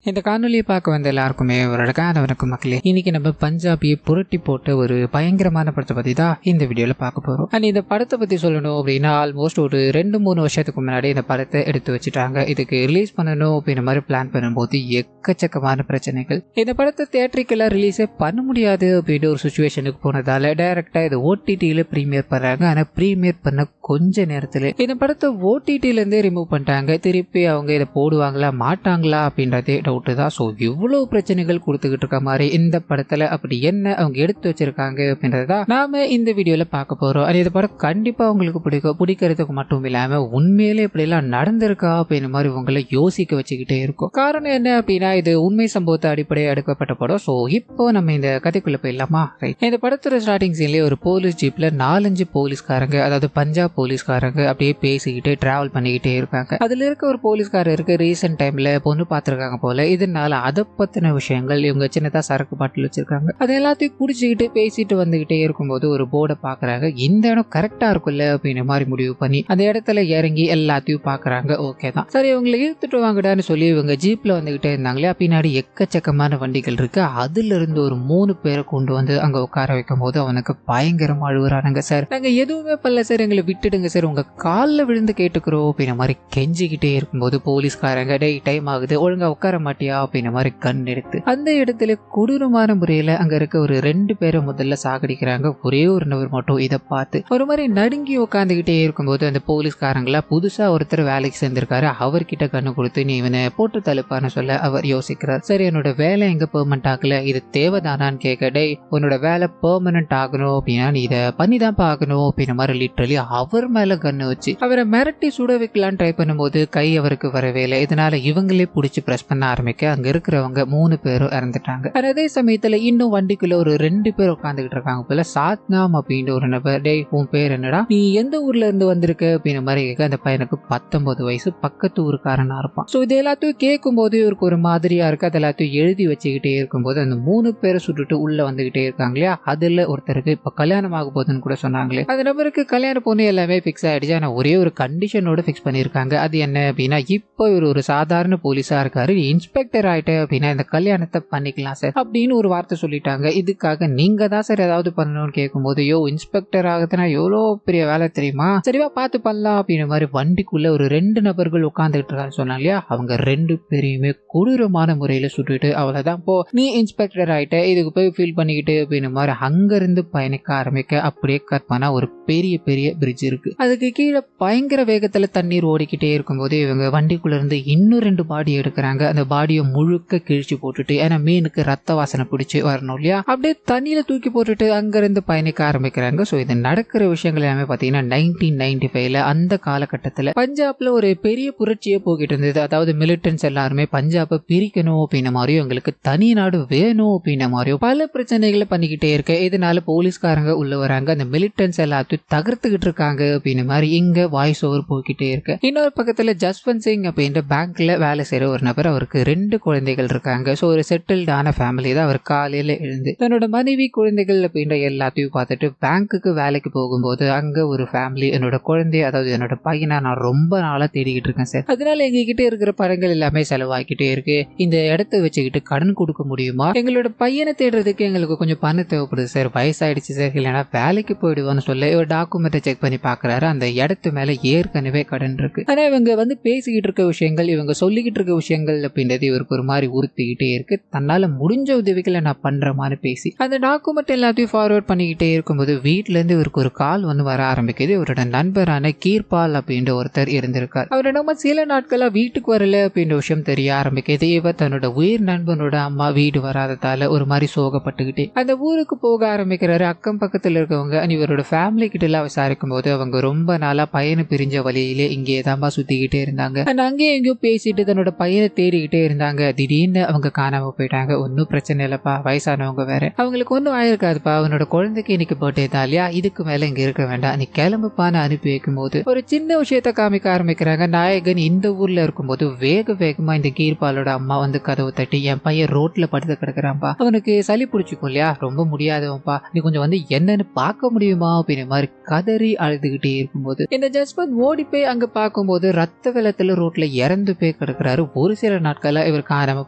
இந்த காணொலியை பார்க்க வந்த எல்லாருக்குமே ஒரு அழகான வணக்கம் மக்களே. இன்னைக்கு நம்ம பஞ்சாபியை புரட்டி போட்ட ஒரு பயங்கரமான படத்தை பத்தி தான் இந்த வீடியோல பார்க்க போறோம். அண்ட் இந்த படத்தை பத்தி சொல்லணும் அப்படின்னா ஆல்மோஸ்ட் ஒரு 2-3 வருஷத்துக்கு முன்னாடி இந்த படத்தை எடுத்து வச்சுட்டாங்க. இதுக்கு ரிலீஸ் பண்ணணும் அப்படின்ற மாதிரி பிளான் பண்ணும்போது எக்கச்சக்கமான பிரச்சனைகள். இந்த படத்தை தியேட்டரிக்கெல்லாம் ரிலீஸே பண்ண முடியாது அப்படின்ற ஒரு சுச்சுவேஷனுக்கு போனதால டைரக்டா இது ஓடிடியில ப்ரீமியர் பண்றாங்க. ஆனா ப்ரீமியர் பண்ண கொஞ்ச நேரத்துல இந்த படத்தை ஓடிடில இருந்தே ரிமூவ் பண்ணிட்டாங்க. திருப்பி அவங்க இதை போடுவாங்களா மாட்டாங்களா அப்படின்றதே டவுட் தான். ஸோ இவ்வளவு பிரச்சனைகள் கொடுத்துக்கிட்டு இருக்க மாதிரி இந்த படத்துல அப்படி என்ன அவங்க எடுத்து வச்சிருக்காங்க அப்படின்றத நாம இந்த வீடியோல பார்க்க போறோம். அது இந்த படம் கண்டிப்பா உங்களுக்கு பிடிக்கிறதுக்கு மட்டும் இல்லாம உண்மையிலே இப்படி எல்லாம் நடந்திருக்கா அப்படின்ற மாதிரி உங்களை யோசிக்க வச்சுக்கிட்டே இருக்கும். காரணம் என்ன அப்படின்னா இது உண்மை சம்பவத்தை அடிப்படையாக எடுக்கப்பட்ட படம். ஸோ இப்போ நம்ம இந்த கதைக்குள்ள போயிடலாமா? ரைட். இந்த படத்தோட ஸ்டார்டிங் சீன்லேயே ஒரு போலீஸ் ஜீப்ல 4-5 போலீஸ்காரங்க, அதாவது பஞ்சாப் போலீஸ்காரங்க அப்படியே பேசிக்கிட்டே டிராவல் பண்ணிக்கிட்டே இருக்காங்க. அதுல இருக்க ஒரு போலீஸ்காரருக்கு ரீசெண்ட் டைம்ல பொண்ணு பார்த்துருக்காங்க போல. இதனால அதை பத்தின விஷயங்கள் இவங்க சின்னதா சரக்கு பாட்டில் வச்சிருக்காங்க. அது எல்லாத்தையும் குடிச்சுக்கிட்டு பேசிட்டு வந்துகிட்டே இருக்கும்போது ஒரு போர்டை பாக்குறாங்க. இந்த இடம் கரெக்டா இருக்குல்ல அப்படின்னு மாதிரி முடிவு பண்ணி அந்த இடத்துல இறங்கி எல்லாத்தையும் பாக்குறாங்க. ஓகே தான், சரி இவங்களை இழுத்துட்டு வாங்கடான்னு சொல்லி இவங்க ஜீப்ல வந்துகிட்டே இருந்தாங்களே. பின்னாடி எக்கச்சக்கமான வண்டிகள் இருக்கு. அதுல இருந்து ஒரு 3 பேரை கொண்டு வந்து அங்க உட்கார வைக்கும் போது அவனுக்கு பயங்கரமா அழுகுறானுங்க. சார் நாங்க எதுவுமே பண்ணல சார், எங்களை விட்டுடுங்க சார், உங்க காலில் விழுந்து கேட்டுக்கிறோம் அப்படின்ற மாதிரி கெஞ்சிக்கிட்டே இருக்கும்போது போலீஸ்காரங்க டே டைம் ஆகுது ஒழுங்கா உட்கார மாட்டியா அப்படின்ற மாதிரி கண் எடுத்து அந்த இடத்துல கொடூரமான முறையில அங்க இருக்க ஒரு 2 பேரை முதல்ல சாகடிக்கிறாங்க. ஒரே ஒரு நபர் மட்டும் இதை பார்த்து ஒரு மாதிரி நடுங்கி உட்காந்துக்கிட்டே இருக்கும்போது அந்த போலீஸ்காரங்களா புதுசா ஒருத்தர் வேலைக்கு சேர்ந்திருக்காரு. அவர்கிட்ட கண்ணு கொடுத்து நீ இவனை போட்டு தழுப்பான்னு சொல்ல அவர் யோசிக்கிறார். சரி என்னோட வேலை எங்க பெர்மனன்ட் ஆகல, இது தேவைதானான்னு கேட்க டே உன்னோட வேலை பெர்மனன்ட் ஆகணும் அப்படின்னா நீ இதை பண்ணி தான் பார்க்கணும் அப்படின்ற மாதிரி லிட்டரலி அவர் மேல கண்ணு வச்சு அவரை மிரட்டி சுட வைக்கலான்னு ட்ரை பண்ணும்போது கை அவருக்கு வரவே இல்லை. இதனால இவங்களே பிடிச்சி பிரஸ் பண்ண ஆரம்பிக்க அங்க இருக்கிறவங்க 3 பேரும் இறந்துட்டாங்க. அதே சமயத்துல இன்னும் வண்டிக்குள்ள ஒரு 2 பேர் உட்காந்துக்கிட்டு இருக்காங்க போல. சாத்னாம் அப்படின்ற ஒரு நபர் டே உன் பேர் என்னடா, நீ எந்த ஊர்ல இருந்து வந்திருக்க அப்படின்ற மாதிரி கேட்க அந்த பையனுக்கு 19 வயசு, பக்கத்து ஊருக்காரனா இருப்பான். ஸோ இது எல்லாத்தையும் கேட்கும் போது இவருக்கு ஒரு மாதிரியா இருக்கு. அது எல்லாத்தையும் எழுதி வச்சுக்கிட்டே இருக்கும்போது அந்த 3 பேரை சுட்டுட்டு உள்ள வந்துகிட்டே இருக்காங்க இல்லையா. அதுல ஒருத்தருக்கு இப்ப கல்யாணம் ஆக போகுதுன்னு கூட சொன்னாங்களே. அந்த நபருக்கு கல்யாண பொண்ணு எல்லாமே பிக்ஸ் ஆயிடுச்சு. ஆனா ஒரே ஒரு கண்டிஷனோட பிக்ஸ் பண்ணிருக்காங்க. அது என்ன அப்படின்னா இப்போ இவர் ஒரு சாதாரண போலீஸா இருக்காரு, இன்ஸ்பெக்டர் ஆயிட்டு அப்படின்னா இந்த கல்யாணத்தை பண்ணிக்கலாம் சார் அப்படின்னு ஒரு வார்த்தை சொல்லிட்டாங்க. இதுக்காக நீங்க தான் சார் ஏதாவது பண்ணணும்னு கேட்கும்போது யோ இன்ஸ்பெக்டர் ஆகுதுன்னா எவ்வளோ பெரிய வேலை தெரியுமா, சரிவா பார்த்து பண்ணலாம் அப்படின்ற மாதிரி வண்டிக்குள்ள ஒரு 2 நபர்கள் உட்காந்துட்டு இருக்கான்னு சொன்னாங்க இல்லையா. அவங்க 2 பேரையுமே கொடூரமான முறையில சுட்டுட்டு அவ்வளவுதான் போ நீ இன்ஸ்பெக்டர் ஆயிட்ட, இதுக்கு போய் ஃபீல் பண்ணிக்கிட்டு அப்படின்ற மாதிரி அங்க இருந்து பயணிக்க ஆரம்பிக்க அப்படியே கட் பண்ணா ஒரு பெரிய பெரிய பிரிட்ஜ் இருக்கு. அதுக்கு கீழே பயங்கர வேகத்துல தண்ணீர் ஓடிக்கிட்டே இருக்கும்போது இவங்க வண்டிக்குள்ள இருந்து இன்னும் 2 பாடி எடுக்கிறாங்க. அந்த பாடியை முழுக்க கிழிச்சு போட்டுட்டு, ஏன்னா மீனுக்கு ரத்த வாசனை பிடிச்சி வரணும் இல்லையா, அப்படியே தண்ணியில தூக்கி போட்டுட்டு அங்க இருந்து பயணிக்க ஆரம்பிக்கிறாங்க. ஸோ இது நடக்கிற விஷயங்கள் எல்லாமே பாத்தீங்கன்னா 1995ல அந்த காலகட்டத்தில் பஞ்சாப்ல ஒரு பெரிய புரட்சியே போகிட்டு இருந்தது. அதாவது மிலிட்டன்ஸ் எல்லாருமே பஞ்சாபை பிரிக்கணும் அப்படின்ற மாதிரியும் எங்களுக்கு தனி நாடு வேணும் அப்படின்ற மாதிரியும் பல பிரச்சனைகளை பண்ணிக்கிட்டே இருக்க. இதனால போலீஸ்காரங்க உள்ள வராங்க, அந்த மிலிட்டன்ஸ் எல்லாத்தையும் தகர்த்துக்கிட்டு இருக்காங்க அப்படின்ற மாதிரி இங்க வாய்ஸ் ஓவர் போய்கிட்டே இருக்கு. இன்னொரு பக்கத்துல ஜஸ்வந்த் சிங் அப்படின்ற பேங்க்ல வேலை செய்யற ஒரு நபர், அவருக்கு 2 குழந்தைகள் இருக்காங்க. ஸோ ஒரு செட்டில்டான ஃபேமிலி தான். அவர் காலையில எழுந்து தன்னோட மனைவி குழந்தைகள் அப்படின்ற எல்லாத்தையும் பார்த்துட்டு பேங்க்குக்கு வேலைக்கு போகும்போது அங்க ஒரு ஃபேமிலி என்னோட குழந்தை, அதாவது என்னோட பையனை நான் ரொம்ப நாளா தேடிக்கிட்டு இருக்கேன் சார், அதனால எங்ககிட்ட இருக்கிற படங்கள் எல்லாமே செலவாக்கிட்டே இருக்கு, இந்த இடத்த வச்சுக்கிட்டு கடன் கொடுக்க முடியுமா, எங்களோட பையனை தேடுறதுக்கு எங்களுக்கு கொஞ்சம் பணம் தேவைப்படுது சார், வயசாயிடுச்சு சார், இல்லைன்னா வேலைக்கு போயிடுவான்னு சொல்ல ஒரு டாக்குமெண்ட்டை செக் பண்ணி பாக்குறாரு. அந்த இடத்து மேல ஏற்கனவே கடன் இருக்கு. ஆனா இவங்க வந்து பேசிக்கிட்டு இருக்க விஷயங்கள், இவங்க சொல்லிக்கிட்டு இருக்க விஷயங்கள் அப்படின்றது இவருக்கு ஒரு மாதிரி உறுத்திக்கிட்டே இருக்கு. தன்னால முடிஞ்ச உதவிகளை நான் பண்ற மாதிரி பேசி அந்த டாக்குமெண்ட் எல்லாத்தையும் ஃபார்வர்ட் பண்ணிக்கிட்டே இருக்கும்போது வீட்டுல இருந்து இவருக்கு ஒரு கால் வந்து வர ஆரம்பிக்குது. இவரோட நண்பரான கீர்பால் அப்படின்ற ஒருத்தர் இருந்திருக்கார். அவரோட சில நாட்களா வீட்டுக்கு வரல அப்படின்ற விஷயம் தெரிய ஆரம்பிக்குது. இவர் தன்னோட உயிர் நண்பனோட அம்மா வீடு வராததால ஒரு மாதிரி சோகப்பட்டுக்கிட்டே அந்த ஊருக்கு போக ஆரம்பிக்கிறாரு. அக்கம் பக்கத்துல இருக்கவங்க இவரோட ஃபேமிலி கிட்ட எல்லாம் விசாரிக்கும் போது அவங்க ரொம்ப நாளா பையனை பிரிஞ்ச வழியிலே இங்கே தான்பா சுத்திக்கிட்டே இருந்தாங்க. அங்கேயும் எங்கேயோ பேசிட்டு தன்னோட பையனை தேடிக்கிட்டே இருந்தாங்க. திடீர்னு அவங்க காணாம போயிட்டாங்க. ஒன்னும் பிரச்சனை இல்லப்பா, வயசானவங்க வேற, அவங்களுக்கு ஒன்னும் ஆயிருக்காதுப்பா, அவனோட குழந்தைக்கு இன்னைக்கு பர்த்டே தான் இல்லையா, இதுக்கு மேல இங்க இருக்க வேண்டாம், நீ கிளம்புப்பான்னு அனுப்பி வைக்கும் போது ஒரு சின்ன விஷயத்த காமிக்க ஆரம்பிக்கிறாங்க. நாயகன் இந்த ஊர்ல இருக்கும்போது வேக வேகமா இந்த கீர்பாலோட அம்மா வந்து கதவு தட்டி என் பையன் ரோட்ல படுத்து கிடக்குறான்பா, அவனுக்கு சளி பிடிச்சிக்கும் இல்லையா, ரொம்ப முடியாதவன்பா, நீ கொஞ்சம் வந்து என்னன்னு பார்க்க முடியுமா அப்படின்ற மாதிரி கதறி அழுதுகிட்டே இருக்கும்போது இந்த ஜஸ்வந்த் ஓடி போய் அங்க பார்க்கும்போது ரத்த வெள்ளத்துல ரோட்ல இறந்து போய் கிடக்குறாரு. ஒரு சில நாட்கள் நாட்களா இவர் காணாம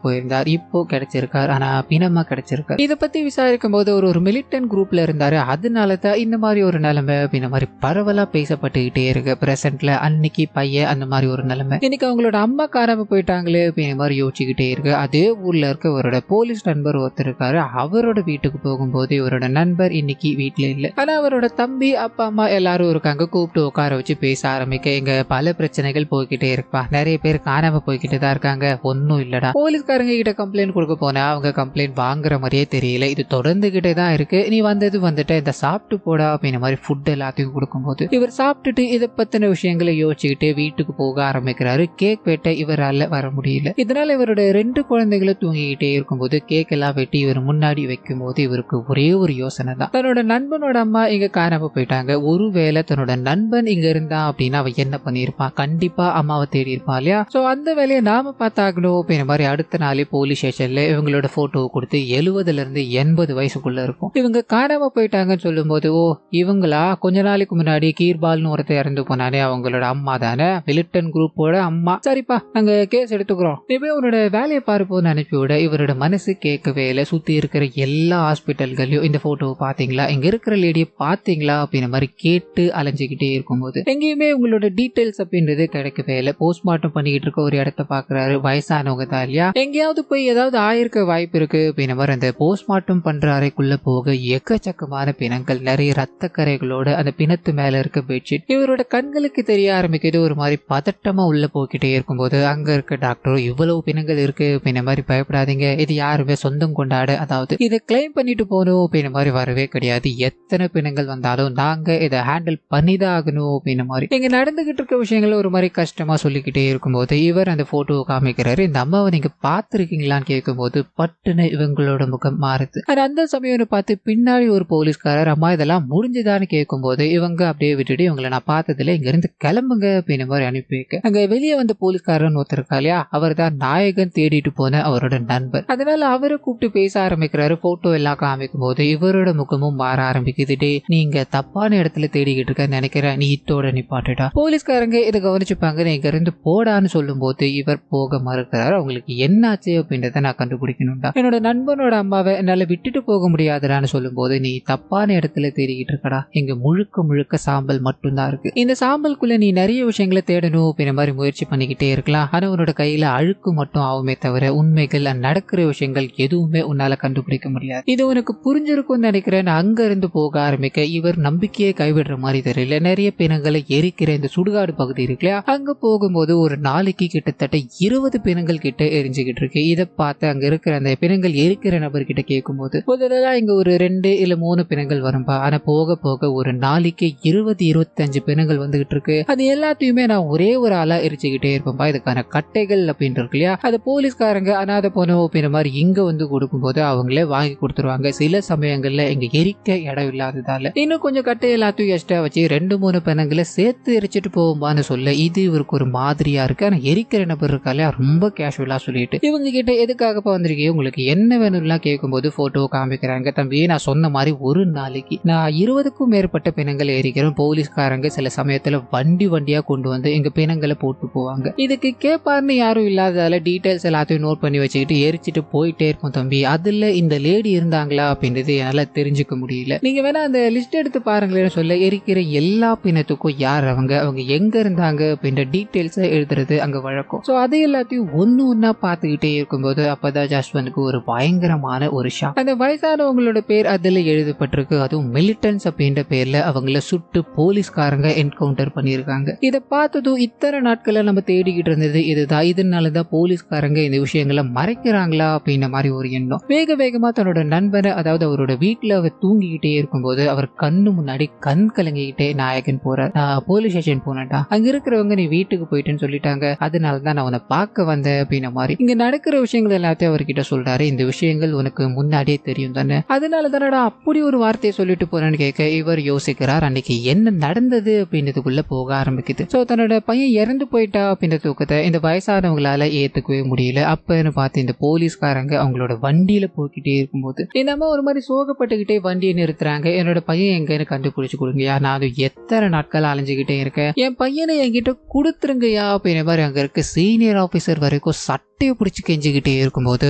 போயிருந்தார். இப்போ கிடைச்சிருக்கார். ஆனா பிணமா கிடைச்சிருக்கார். இதை பத்தி விசாரிக்கும் போது ஒரு மிலிட்டன்ட் குரூப்ல இருந்தாரு. அதனாலதான் இந்த மாதிரி ஒரு நிலைமை இந்த மாதிரி பரவலா பேசப்பட்டுக்கிட்டே இருக்கு. பிரசன்ட்ல அன்னைக்கு பையன் அந்த மாதிரி ஒரு நிலைமை. இன்னைக்கு அவங்களோட அம்மா காணாம போயிட்டாங்களே அப்படின்ற மாதிரி யோசிச்சுக்கிட்டே இருக்கு. அதே ஊர்ல இருக்க இவரோட போலீஸ் நண்பர் ஒருத்தர் இருக்காரு. அவரோட வீட்டுக்கு போகும்போது இவரோட நண்பர் இன்னைக்கு வீட்டுல இல்ல. ஆனா அவரோட தம்பி அப்பா அம்மா எல்லாரும் இருக்காங்க. கூப்பிட்டு உட்கார வச்சு பேச ஆரம்பிக்க இங்க பல பிரச்சனைகள் போய்கிட்டே இருப்பா. நிறைய பேர் காணாம போய்கிட்டு தான் இருக்காங்க. ஒன்னும் இல்லடா. போலீஸ்காரங்க கிட்ட கம்ப்ளைண்ட் கொடுக்க போனா அவங்க கம்ப்ளைண்ட் வாங்குற மாதிரியே தெரியல. இது தொடர்ந்துகிட்டே தான் இருக்கு. நீ வந்துட்டு இந்த சாப்பிட்டு போடா அப்படின்ற மாதிரி ஃபுட் எல்லாத்தையும் கொடுக்கும்போது இவர் சாப்பிட்டுட்டு இதை பத்தின விஷயங்களை யோசிச்சுக்கிட்டு வீட்டுக்கு போக ஆரம்பிக்கிறாரு. கேக் வெட்ட இவரால வர முடியல. இதனால இவரோட 2 குழந்தைகளும் தூங்கிக்கிட்டே இருக்கும்போது கேக் எல்லாம் வெட்டி இவர் முன்னாடி வைக்கும் போது இவருக்கு ஒரே ஒரு யோசனை தான். தன்னோட நண்பனோட அம்மா இங்க காணாம போயிட்டாங்க. ஒருவேளை தன்னோட நண்பன் இங்க இருந்தா அப்படின்னா அவ என்ன பண்ணிருப்பான்? கண்டிப்பா அம்மாவை தேடி இருப்பான் இல்லையா? சோ அந்த வேலையை நாம பார்த்தாகணும் அப்படின்ற மாதிரி அடுத்த நாளே போலீஸ் ஸ்டேஷன்ல இவங்களோட போட்டோ கொடுத்து 70 இருந்து 80 வயசுக்குள்ள இருக்கும். இவங்க காணாம போயிட்டாங்கன்னு சொல்லும் போது ஓ இவங்களா கொஞ்ச நாளைக்கு முன்னாடி கீர்பால்னு ஒருத்தர் இறந்து போனானே அவங்களோட அம்மா தானே, மிலிட்டன்ட் குரூப்போட அம்மா. சரிப்பா நாங்க கேஸ் எடுத்துக்கிறோம், நீ போய் உன்னோட வேலையை பார்ப்போம்னு அனுப்பிவிட இவரோட மனசு கேட்கவே இல்லை. சுத்தி இருக்கிற எல்லா ஹாஸ்பிட்டல்களையும் இந்த போட்டோவை பாத்தீங்களா, இங்க இருக்கிற லேடியை பாத்தீங்களா அப்படின்ற மாதிரி கேட்டு அலைஞ்சுக்கிட்டே இருக்கும்போது எங்கேயுமே உங்களோட டீடைல்ஸ் அப்படின்றது கிடைக்கவே இல்லை. போஸ்ட்மார்ட்டம் பண்ணிக்கிட்டு இருக்க ஒரு இடத்த பாக்குறாரு. வயசானவங்க தான் இல்லையா, எங்கேயாவது போய் ஏதாவது ஆயிருக்க வாய்ப்பு இருக்கு அப்படின்ற மாதிரி அந்த போஸ்ட்மார்ட்டம் பண்ற அறைக்குள்ள போக எக்கச்சக்கமான பிணங்கள், நிறைய ரத்த கரைகளோட அந்த பிணத்து மேல இருக்க பெட்ஷீட் இவரோட கண்களுக்கு தெரிய ஆரம்பிக்கிறது. ஒரு மாதிரி பதட்டமா உள்ள போய்கிட்டே இருக்கும்போது அங்க இருக்க டாக்டரும் இவ்வளவு பிணங்கள் இருக்கு அப்படின்ற மாதிரி பயப்படாதீங்க, இது யாருமே சொந்தம் கொண்டாட அதாவது இதை கிளைம் பண்ணிட்டு போகணும் அப்படின்ற மாதிரி வரவே கிடையாது. எத்தனை பிணங்கள் வந்தாலும் நாங்க இதை ஹேண்டில் பண்ணிதான் ஆகணும் அப்படின்ற மாதிரி இங்க நடந்துகிட்டு இருக்க விஷயங்கள ஒரு மாதிரி கஷ்டமா சொல்லிக்கிட்டே இருக்கும்போது இவர் அந்த போட்டோவை காமிக்கிறாரு. இந்த அம்மாவை நீங்க பாத்துருக்கீங்களான்னு கேட்கும்போது பட்டுன்னு இவங்களோட முகம் மாறுது. அந்த சமயம் பார்த்து பின்னாடி ஒரு போலீஸ்காரர் அம்மா இதெல்லாம் முடிஞ்சுதான்னு கேட்கும்போது இவங்க அப்படியே விட்டுட்டு இவங்களை நான் பார்த்ததுல இங்க இருந்து கிளம்புங்க அப்படின்ற மாதிரி அனுப்பி வைக்க அங்க வெளியே வந்த போலீஸ்காரன் ஒருத்தருக்கா இல்லையா, அவர் தான் நாயகன் தேடிட்டு போன அவரோட நண்பர். அதனால அவரை கூப்பிட்டு பேச ஆரம்பிக்கிறாரு. போட்டோ எல்லாம் காமிக்கும் போது இவரோட முகமும் மாற ஆரம்பிக்குது. நீங்க தப்பான இடத்துல தேடிக்கிட்டு இருக்க நினைக்கிறேன், நீ இத்தோட நிப்பாட்டுடா. போலீஸ்காரங்க இதை கவனிச்சுப்பாங்க. இங்க இருந்து போடான்னு சொல்லும் போது இவர் போக மறுக்கிறாரு. அவங்களுக்கு என்னாச்சு அப்படின்றத நான் கண்டுபிடிக்கணும்டா. என்னோட நண்பனோட அம்மாவை என்னால விட்டுட்டு போக முடியாதுடான்னு சொல்லும் போது நீ தப்பான இடத்துல தேடிக்கிட்டு இருக்கடா. இங்க முழுக்க சாம்பல் மட்டும்தான் இருக்கு. இந்த சாம்பலுக்குள்ள நீ நிறைய விஷயங்களை தேடணும் அப்படின்ற மாதிரி முயற்சி பண்ணிக்கிட்டே இருக்கலாம். ஆனா உன்னோட கையில அழுக்கு மட்டும் ஆகுமே தவிர உண்மைகள் நடக்கிற விஷயங்கள் எதுவுமே உன்னால கண்டுபிடிக்க முடியாது. இது உனக்கு புரிஞ்சிருக்கும்னு நினைக்கிறேன். அங்க இருந்து போக ஆரம்பிக்க இவர் நம்பிக்கையை கைவிடுற மாதிரி தெரியல. நிறைய பிணங்களை எரிக்கிற இந்த சுடுகாடு பகுதி இருக்கு இல்லையா, அங்க போகும்போது ஒரு நாளைக்கு கிட்டத்தட்ட 20 பிணங்கள் கிட்ட எரிஞ்சுக்கிட்டு இருக்கு. இதை பார்த்து அங்க இருக்கிற அந்த பிணங்கள் எரிக்கிற நபர்கிட்ட கேட்கும்போது முதல்ல இங்க ஒரு 2 இல்ல 3 பிணங்கள் வரும்பா, ஆனா போக போக ஒரு நாளைக்கு 20-25 பிணங்கள் வந்துகிட்டு இருக்கு. அது எல்லாத்தையுமே நான் ஒரே ஒரு ஆளா எரிச்சுக்கிட்டே இருப்பேன்பா. இதுக்கான கட்டைகள் அப்படின்னு இருக்கு இல்லையா, அது போலீஸ்காரங்க அனாதை போனோம் அப்படின்ற மாதிரி இங்க வந்து கொடுக்கும்போது அவங்களே வாங்கி கொடுத்துருவாங்க. சில சமயங்கள்ல இங்க எரிக்க இடம் இல்லாததால இன்னும் கொஞ்சம் கட்டை எல்லாத்தையும் எக்ஸ்ட்ரா வச்சு 2-3 பிணங்களை சேர்த்து எரிச்சிட்டு போகும்பான்னு சொல்ல இது இவருக்கு ஒரு மாதிரியா இருக்கு. ஆனா எரிக்கிற நபர் இருக்காலே ரொம்ப கேஷுவலா சொல்லிட்டு இவங்க கிட்ட எதுக்காகப்பா வந்திருக்கீங்க, உங்களுக்கு என்ன வேணும்லாம் கேட்கும்போது போட்டோ காமிக்கிறாங்க. தம்பி நான் சொன்ன மாதிரி ஒரு நாளைக்கு நான் 20க்கும் மேற்பட்ட பிணங்களை எரிக்கிறேன். போலீஸ்காரங்க சில சமயத்துல வண்டியா கொண்டு வந்து எங்க பிணங்களை போட்டு போவாங்க. இதுக்கு கேட்பாருன்னு யாரும் இல்லாததால டீடைல்ஸ் எல்லாத்தையும் நோட் பண்ணி வச்சுக்கிட்டு எரிச்சிட்டு போயிட்டே இருக்கும் தம்பி. அதுல இந்த லேடி இருந்தாங்களா அப்படின்றது என்னால தெரிஞ்சுக்க முடியல. நீங்க வேணா அந்த லிஸ்ட் எடுத்து பாருங்களேன்னு சொல்ல எரிக்கிற எல்லா பிணத்துக்கும் யார் அவங்க எங்க இருந்தாங்க அப்படின்ற டீடைல்ஸ் எழுதுறது அங்க வழக்கம். சோ அது எல்லாத்தையும் ஒன்னா பார்த்துக்கிட்டே இருக்கும்போது அப்பதான் ஜஸ்வனுக்கு ஒரு பயங்கரமான ஒரு ஷாக். அந்த வயசானவங்களோட பேர் அதுல எழுதப்பட்டிருக்கு. அதுவும் மிலிட்டன்ஸ் அப்படின்ற பேர்ல அவங்கள சுட்டு போலீஸ்காரங்க என்கவுண்டர் பண்ணிருக்காங்க. இதை பார்த்ததும் இத்தனை நாட்கள நம்ம தேடிக்கிட்டு இருந்தது இதுதான், இதனாலதான் போலீஸ்காரங்க இந்த விஷயங்களை மறைக்கிறாங்களா அப்படின்ற மாதிரி ஒரு எண்ணம். வேகமா தன்னோட நண்பனை அதாவது அவரோட வீட்டுல அவர் தூங்கிக்கிட்டே இருக்கும்போது அவர் கண்ணு முன்னாடி கண் கலங்கிக்கிட்டே நாயகன் போறார். போலீஸ் ஸ்டேஷன் போனேன்டா, அங்க இருக்கிறவங்க நீ வீட்டுக்கு போயிட்டுன்னு சொல்லிட்டாங்க, அதனாலதான் நான் உன்னை பார்க்க வந்தேன் அப்படின்ற மாதிரி இங்க நடக்கிற விஷயங்கள் எல்லாத்தையும் அவர்கிட்ட சொல்றாரு. இந்த விஷயங்கள் உனக்கு முன்னாடியே தெரியும் தானே, அதனால தானடா அப்படி ஒரு வார்த்தையை சொல்லிட்டு போறேன்னு கேட்க இவர் யோசிக்கிறார். அன்னைக்கு என்ன நடந்தது அப்படின்றதுக்குள்ள போக ஆரம்பிக்குது. சோ தன்னோட பையன் இறந்து போயிட்டா அப்படின்ற தூக்கத்தை இந்த வயசானவங்களால ஏத்துக்கவே முடியல. அப்பன்னு பார்த்து இந்த போலீஸ்காரங்க அவங்களோட வண்டியில போய்கிட்டே இருக்கும்போது இந்த அம்மா ஒரு மாதிரி சோகப்பட்டுக்கிட்டே வண்டியை நிறுத்துறாங்க. என்னோட பையன் எங்கன்னு கண்டுபிடிச்சு கொடுங்கயா, நான் அது எத்தனை நாட்கள் அலைஞ்சுக்கிட்டே இருக்கேன், என் பையனை என்கிட்ட கொடுத்துருங்கயா அப்படின்ற மாதிரி அங்க இருக்க சீனியர் ஆபீசர் வரைக்கும் பக்கம் சட்டையை பிடிச்சி கெஞ்சிக்கிட்டே இருக்கும்போது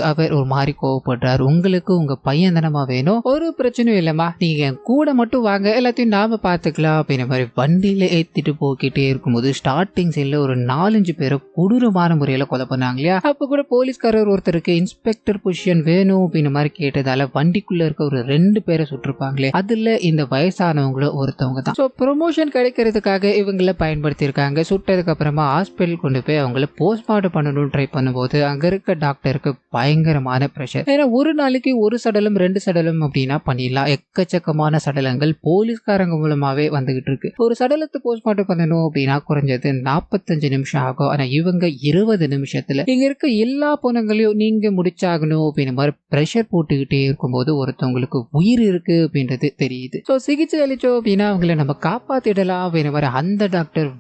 அவர் ஒரு மாதிரி கோவப்படுறாரு. உங்களுக்கு உங்க பையன் தானமா வேணும், ஒரு பிரச்சனையும் இல்லம்மா, நீங்க என் கூட மட்டும் வாங்க, எல்லாத்தையும் நாம பாத்துக்கலாம் அப்படின்ற மாதிரி வண்டியில ஏத்திட்டு போய்கிட்டே இருக்கும்போது ஸ்டார்டிங் சைட்ல ஒரு 4-5 பேரை கொடூரமான முறையில கொலை பண்ணாங்க இல்லையா. அப்ப கூட போலீஸ்காரர் ஒருத்தருக்கு இன்ஸ்பெக்டர் பொசிஷன் வேணும் அப்படின்ற மாதிரி கேட்டதால வண்டிக்குள்ள இருக்க ஒரு 2 பேரை சுட்டிருப்பாங்களே, அதுல இந்த வயசானவங்களும் ஒருத்தவங்க தான். ப்ரொமோஷன் கிடைக்கிறதுக்காக இவங்களை பயன்படுத்தி இருக்காங்க. சுட்டதுக்கு அப்புறமா ஹாஸ்பிட்டல் கொண்டு போய் அவங்கள போஸ்ட்மார்ட்டம் பண்ணணும்னு ட்ரை பண்ணும்போது அங்க இருக்க டாக்டருக்கு பயங்கரமான பிரஷர். ஏன்னா ஒரு நாளைக்கு ஒரு சடலம் 2 சடலம் அப்படின்னா பண்ணிடலாம், எக்கச்சக்கமான சடலங்கள் போலீஸ்காரங்க மூலமாவே வந்துகிட்டு இருக்கு. ஒரு சடலத்தை போஸ்ட்மார்ட்டம் பண்ணணும் அப்படின்னா குறைஞ்சது 45 நிமிஷம் ஆகும். ஆனா இவங்க 20 நிமிஷத்துல இங்க இருக்க எல்லா பொணங்களையும் நீங்க முடிச்சாகணும் அப்படின்ற மாதிரி பிரஷர் போட்டுக்கிட்டே இருக்கும்போது ஒருத்தவங்களுக்கு உயிர் இருக்கு அப்படின்றது தெரியுது. சிகிச்சை அளிச்சோம் அப்படின்னா அவங்களை நம்ம காப்பாத்திடலாம் அப்படின்ற மாதிரி அந்த டாக்டர்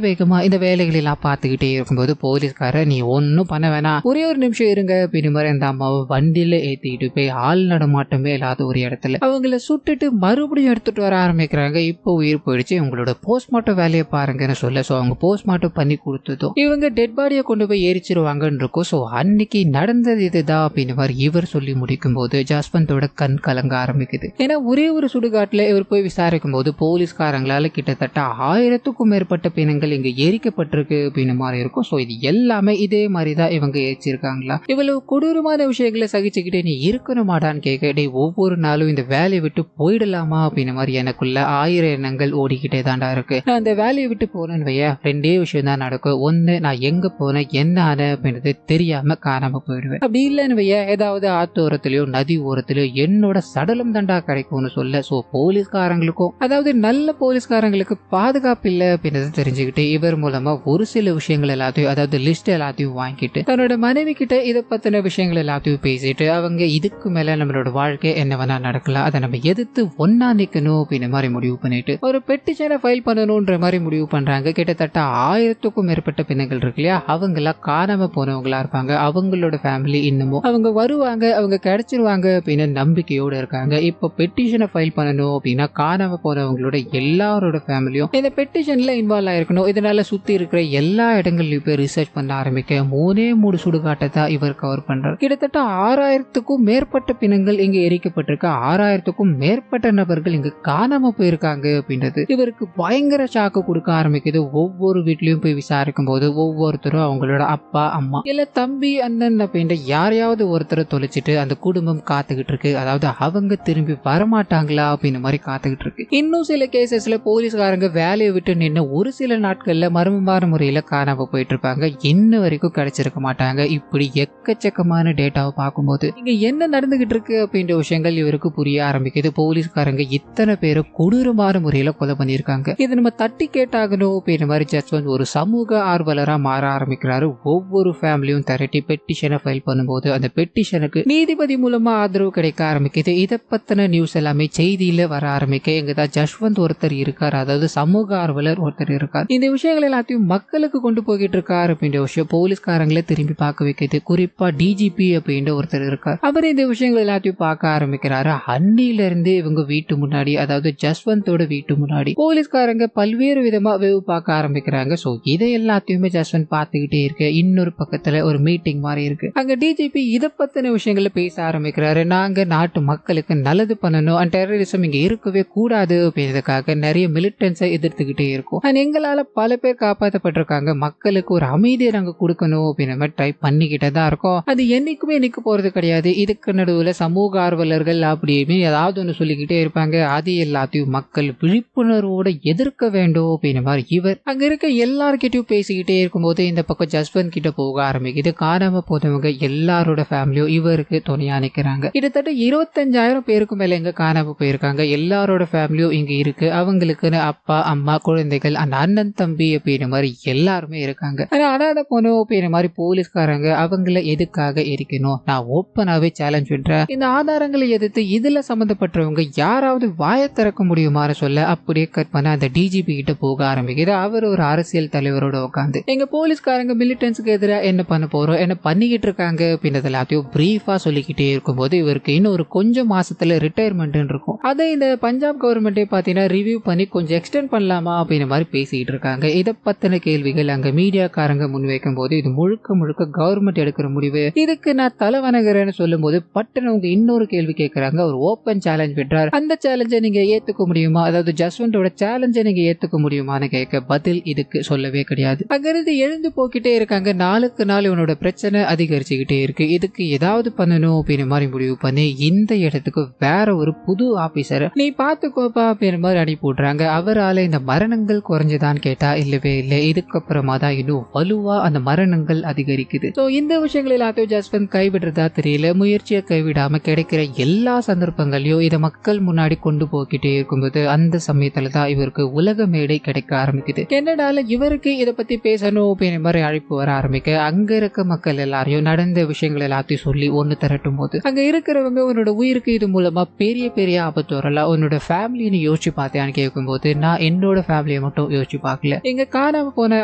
வேகமா இந்த வேலைகள் எல்லாம் பார்த்துக்கிட்டே இருக்கும்போது போலீஸ்காரர் நீ ஒன்னும் பண்ண வேணாம், ஒரே ஒரு நிமிஷம் இருங்க அப்படின்ற மாதிரி அந்த அம்மாவை வண்டியில ஏத்திட்டு போய் ஆள் நடமாட்டமே இல்லாத ஒரு இடத்துல அவங்கள சுட்டுட்டு மறுபடியும் எடுத்துட்டு வர ஆரம்பிக்கிறாங்க. இப்போ உயிர் போயிடுச்சு, உங்களோட போஸ்ட்மார்ட்டம் வேலையை பாருங்கன்னு சொல்ல அவங்க போஸ்ட்மார்ட்டம் பண்ணி கொடுத்ததும் இவங்க டெட் பாடியை கொண்டு போய் எரிச்சிருவாங்கன்னு இருக்கும். அன்னைக்கு நடந்தது இதுதான் அப்படின்னு மாதிரி இவர் சொல்லி முடிக்கும் போது ஜஸ்வந்தோட கண் கலங்க ஆரம்பிக்குது. ஏன்னா ஒரே ஒரு சுடுகாட்டுல இவர் போய் விசாரிக்கும் போது போலீஸ்காரங்களால கிட்டத்தட்ட 1000க்கும் மேற்பட்ட பிணங்கள் இங்க எரிக்கப்பட்டிருக்கு அப்படின்னு மாதிரி இருக்கும். இது எல்லாமே இதே மாதிரிதான் இவங்க எரிச்சிருக்காங்களா, இவ்வளவு கொடூரமான விஷயங்களை சகிச்சுக்கிட்டே நீ இருக்கணுமாடான்னு கேட்க, ஒவ்வொரு நாளும் இந்த வேலையை விட்டு போயிடலாமா அப்படின்னு மாதிரி எனக்குள்ள 1000 எண்ணங்கள் ஓடிக்கிட்டே தாண்டா இருக்கு. நான் அந்த வேலையை விட்டு போனேன்னு வைய 2 விஷயம் தான் நடக்கும். ஒன்னு, நான் எங்க போனேன் என்ன ஆன அப்படின்றது தெரியாம காணாம போயிடுவேன். அப்படி இல்லைன்னு வைய ஏதாவது ஆத்தோரத்திலயோ நதி ஓரத்திலயோ என்னோட சடலம் தண்டா கிடைக்கும்னு சொல்ல போலீஸ்காரங்களுக்கும் அதாவது நல்ல போலீஸ்காரங்களுக்கு பாதுகாப்பு இல்லை அப்படின்றத தெரிஞ்சுக்கிட்டு இவர் மூலமா ஒரு சில விஷயங்கள் எல்லாத்தையும் அதாவது லிஸ்ட் எல்லாத்தையும் வாங்கிட்டு தன்னோட மனைவி கிட்ட இதை பத்தின விஷயங்கள் எல்லாத்தையும் பேசிட்டு அவங்க இதுக்கு மேல நம்மளோட வாழ்க்கை என்ன வேணா நடக்கலாம், அதை நம்ம எதிர்த்து ஒன்னா நிக்கணும் அப்படின்னு மாதிரி முடிவு பண்ணிட்டு ஒரு பெட்டிஷனை ஃபைல் பண்ணணும்ன்ற மாதிரி முடிவு பண்றாங்க. கிட்டத்தட்ட 1000க்கும் மேற்பட்ட பிணங்கள் இருக்கு இல்லையா, அவங்க எல்லாம் காணாம போனவங்களா இருப்பாங்க. அவங்களோட ஃபேமிலி இன்னமும் அவங்க வருவாங்க, அவங்க கிடைச்சிருவாங்க அப்படின்னு நம்பிக்கையோட இருக்காங்க. இப்போ பெட்டிஷனை ஃபைல் பண்ணணும் அப்படின்னா காணாம போனவங்களோட எல்லாரோட ஃபேமிலியும் இந்த பெட்டிஷன்ல இன்வால்வ் ஆயிருக்கணும். இதனால சுத்தி இருக்கிற எல்லா இடங்கள்லயும் போய் ரிசர்ச் பண்ண ஆரம்பிக்க 3 சுடுகாட்டை தான் இவர் கவர் பண்றாரு. கிட்டத்தட்ட 6000க்கும் மேற்பட்ட பிணங்கள் இங்க எரிக்கப்பட்டிருக்கு, 6000க்கும் மேற்பட்ட நபர்கள் இங்க காணாம போயிருக்காங்க அப்படின்றது இவருக்கு பயங்கர ஷாக்கு கொடுக்க ஆரம்பிக்குது. ஒவ்வொரு வீட்லயும் போய் விசாரிக்கும் போது ஒவ்வொருத்தரும் அவங்களோட அப்பா அம்மா இல்ல தம்பி அண்ணன் அப்படின்ற யாரையாவது ஒருத்தரை தொலைச்சிட்டு அந்த குடும்பம் காத்துக்கிட்டு இருக்கு. அதாவது அவங்க திரும்பி வரமாட்டாங்களா அப்படின்னு மாதிரி காத்துக்கிட்டு இருக்கு. இன்னும் சில கேசஸ்ல போலீஸ்காரங்க வேலையை விட்டு நின்று ஒரு சில நாட்கள்ல மர்மமான முறையில காணாம போயிட்டு இருப்பாங்க, இன்ன வரைக்கும் கிடைச்சிருக்க மாட்டாங்க. இப்படி எக்கச்சக்கமான டேட்டாவை பார்க்கும்போது இங்க என்ன நடந்துகிட்டு இருக்கு அப்படின்ற விஷயங்கள் இவருக்கு புரிய ஆரம்பிக்குது. போலீஸ்காரங்க இத்தனை பேரை கொடூரமான முறையில கொலை பண்ணியிருக்காங்க, இதை நம்ம தட்டி கேட்டாகணும் அப்படின்ற மாதிரி ஜஸ்வந்த் ஒரு சமூக ஆர்வலரா மாற ஆரம்பிக்கிறாரு. ஒவ்வொரு ஃபேமிலியும் திரட்டி பெட்டிஷனை ஃபைல் பண்ணும்போது அந்த பெட்டிஷனுக்கு நீதிபதி மூலமா ஆதரவு கிடைக்க ஆரம்பிக்குது. இதை பத்தின நியூஸ் எல்லாமே செய்தியில வர ஆரம்பிக்க எங்கதான் ஜஸ்வந்த் ஒருத்தர் இருக்கார், அதாவது சமூக ஆர்வலர் ஒருத்தர் இருக்கார். இந்த விஷயங்கள் எல்லாத்தையும் மக்களுக்கு கொண்டு போய்கிட்டு இருக்காரு அப்படின்ற விஷயம் போலீஸ்காரங்களை திரும்பி பார்க்க வைக்குது. குறிப்பா டிஜிபி அப்படின்ற ஒருத்தர் இருக்கார், அவர் இந்த விஷயங்கள் எல்லாத்தையும் பார்க்க ஆரம்பிக்கிறாரு. அன்னில இருந்து இவங்க வீட்டு முன்னாடி அதாவது ஜஸ்வந்தோட வீட்டு முன்னாடி போலீஸ்காரங்க பல்வேறு விதமா வேவு பார்க்க ஆரம்பிக்கிறாங்க. இதை எல்லாத்தையுமே ஜஸ்வந்த் பார்த்துக்கிட்டே இருக்கு. இன்னொரு பக்கத்துல ஒரு மீட்டிங் மாதிரி இருக்கு, அங்க டிஜிபி இதை பத்தின விஷயங்களை பேச ஆரம்பிக்கிறாரு. நாங்க நாட்டு மக்களுக்கு நல்லது பண்ணணும், டெரரிசம் இங்க இருக்கவே கூடாது அப்படின்றதுக்காக நிறைய மிலிட்டன்ஸை எதிர்த்துக்கிட்டே இருக்கும். எங்களால பல பேர் காப்பாற்றப்பட்டிருக்காங்க, மக்களுக்கு ஒரு அமைதியை நாங்க கொடுக்கணும் அப்படின்ற மாதிரி ட்ரை பண்ணிக்கிட்டே தான் இருக்கோம். அது என்னைக்குமே நிக்க போறது கிடையாது. இதுக்கு நடுவுல சமூக ஆர்வலர்கள் அப்படின்னு ஏதாவது ஒண்ணு சொல்லிக்கிட்டே இருப்பாங்க. அது எல்லாத்தையும் மக்கள் விழிப்புணர்வோட எதிர்க்க வேண்டும் அப்படின்ற மாதிரி இவர் அங்க இருக்க எல்லார்கிட்டயும் பேசிக்கிட்டே இருக்கும்போது இந்த பக்கம் ஜஸ்வந்த் கிட்ட போக ஆரம்பிக்குது. காணாம போனவங்க எல்லாரோட ஃபேமிலியும் இவருக்கு துணையா நிக்கிறாங்க. கிட்டத்தட்ட 25,000 பேருக்கு மேல எங்க காணாம போயிருக்காங்க. எல்லாரோட ஃபேமிலியும் இங்க இருக்கு. அவங்களுக்குன்னு அப்பா அம்மா குழந்தைகள் அந்த அண்ணன் தம்பி அப்படின்ற மாதிரி எல்லாருமே இருக்காங்க. ஆனா அனாதை போனோம் அப்படின்ற மாதிரி போலீஸ்காரங்க அவங்கள எதுக்காக எரிக்கணும், நான் ஓப்பனாவே சேலஞ்ச் பண்றேன், இந்த ஆதாரங்களை எதிர்த்து இதுல சம்பந்தப்பட்டவங்க யாராவது வாயை திறக்க முடியுமாறு சொல்ல அப்படியே கட் பண்ண அந்த டிஜிபி கிட்ட போக ஆரம்பிக்குது. அவர் ஒரு அரசியல் தலைவரோட உட்காந்து எங்க போலீஸ்காரங்க மிலிட்டன்ஸுக்கு எதிராக என்ன பண்ண போறோம், என்ன பண்ணிக்கிட்டு இருக்காங்க அப்படின்றது எல்லாத்தையும் பிரீஃபா சொல்லிக்கிட்டே இருக்கும்போது இவருக்கு இன்னும் ஒரு கொஞ்சம் மாசத்துல ரிட்டையர்மெண்ட் இருக்கும். அதை இந்த பஞ்சாப் கவர்மெண்டே பாத்தீங்கன்னா ரிவ்யூ பண்ணி கொஞ்சம் எக்ஸ்டெண்ட் பண்ணலாமா அப்படின்ற மாதிரி பேசிட்டு இருக்காங்க. இதை பத்தின கேள்விகள் அங்க மீடியாக்காரங்க முன்வைக்கும் போது இது முழுக்க முழுக்க கவர்மெண்ட் எடுக்கிற முடிவு, இதுக்கு நான் தலை வணங்குறேன்னு சொல்லும் போது பட்டுன்னு அவங்க இன்னொரு கேள்வி கேட்கறாங்க. ஒரு ஓப்பன் சேலஞ்ச் விடுறார். அந்த சேலஞ்சை நீங்க ஏத்துக்க முடியுமா, அதாவது ஜஸ்வந்தோட சேலஞ்சை நீங்க ஏத்துக்க முடியுமான்னு கேட்க பதில் இதுக்கு சொல்லவே கிடையாது. அங்கிருந்து எழுந்து போக்கிட்டே இருக்காங்க. நாளுக்கு நாள் இவனோட பிரச்சனை அதிகரிச்சுக்கிட்டே இருக்கு. இதுக்கு ஏதாவது பண்ணணும் அப்படின்ற மாதிரி முடிவு பண்ணி இந்த இடத்துக்கு வேற ஒரு புது ஆபீசரை நீ பாத்துக்கோப்பா அப்படின்ற மாதிரி அனுப்பி விடுறாங்க. அவரால் இந்த மரணங்கள் குறைஞ்சுதான்னு கேட்டா இல்லவே இல்லை. இதுக்கப்புறமா தான் இன்னும் வலுவா அந்த மரணங்கள் அதிகரிக்குது. ஸோ இந்த விஷயங்கள் எல்லாத்தையும் ஜஸ்வந்த் கைவிடுறதா தெரியல. முயற்சியை கைவிடாம கிடைக்கிற எல்லா சந்தர்ப்பங்களையும் இதை மக்கள் முன்னாடி கொண்டு போக்கிட்டே இருக்கும்போது அந்த சமயத்துல தான் இவருக்கு உலக மேடை கிடைக்க ஆரம்பிக்குது. கனடால இவருக்கு இதை பத்தி பேசணும் அப்படின்ற மாதிரி அழைப்பு வர ஆரம்பிக்க அங்க இருக்க மக்கள் எல்லாரையும் நடந்த விஷயங்கள் எல்லாத்தையும் சொல்லி ஒன்னு திரட்டும் போது அங்க இருக்கிறவங்க உன்னோட உயிருக்கு இது மூலமா பெரிய பெரிய ஆபத்து வரலாம், உன்னோட ஃபேமிலின்னு யோசிச்சு பார்த்தியான்னு கேட்கும்போது நான் என்னோட ஃபேமிலியை மட்டும் யோசிச்சு பார்க்கல. இங்க காணாம போன,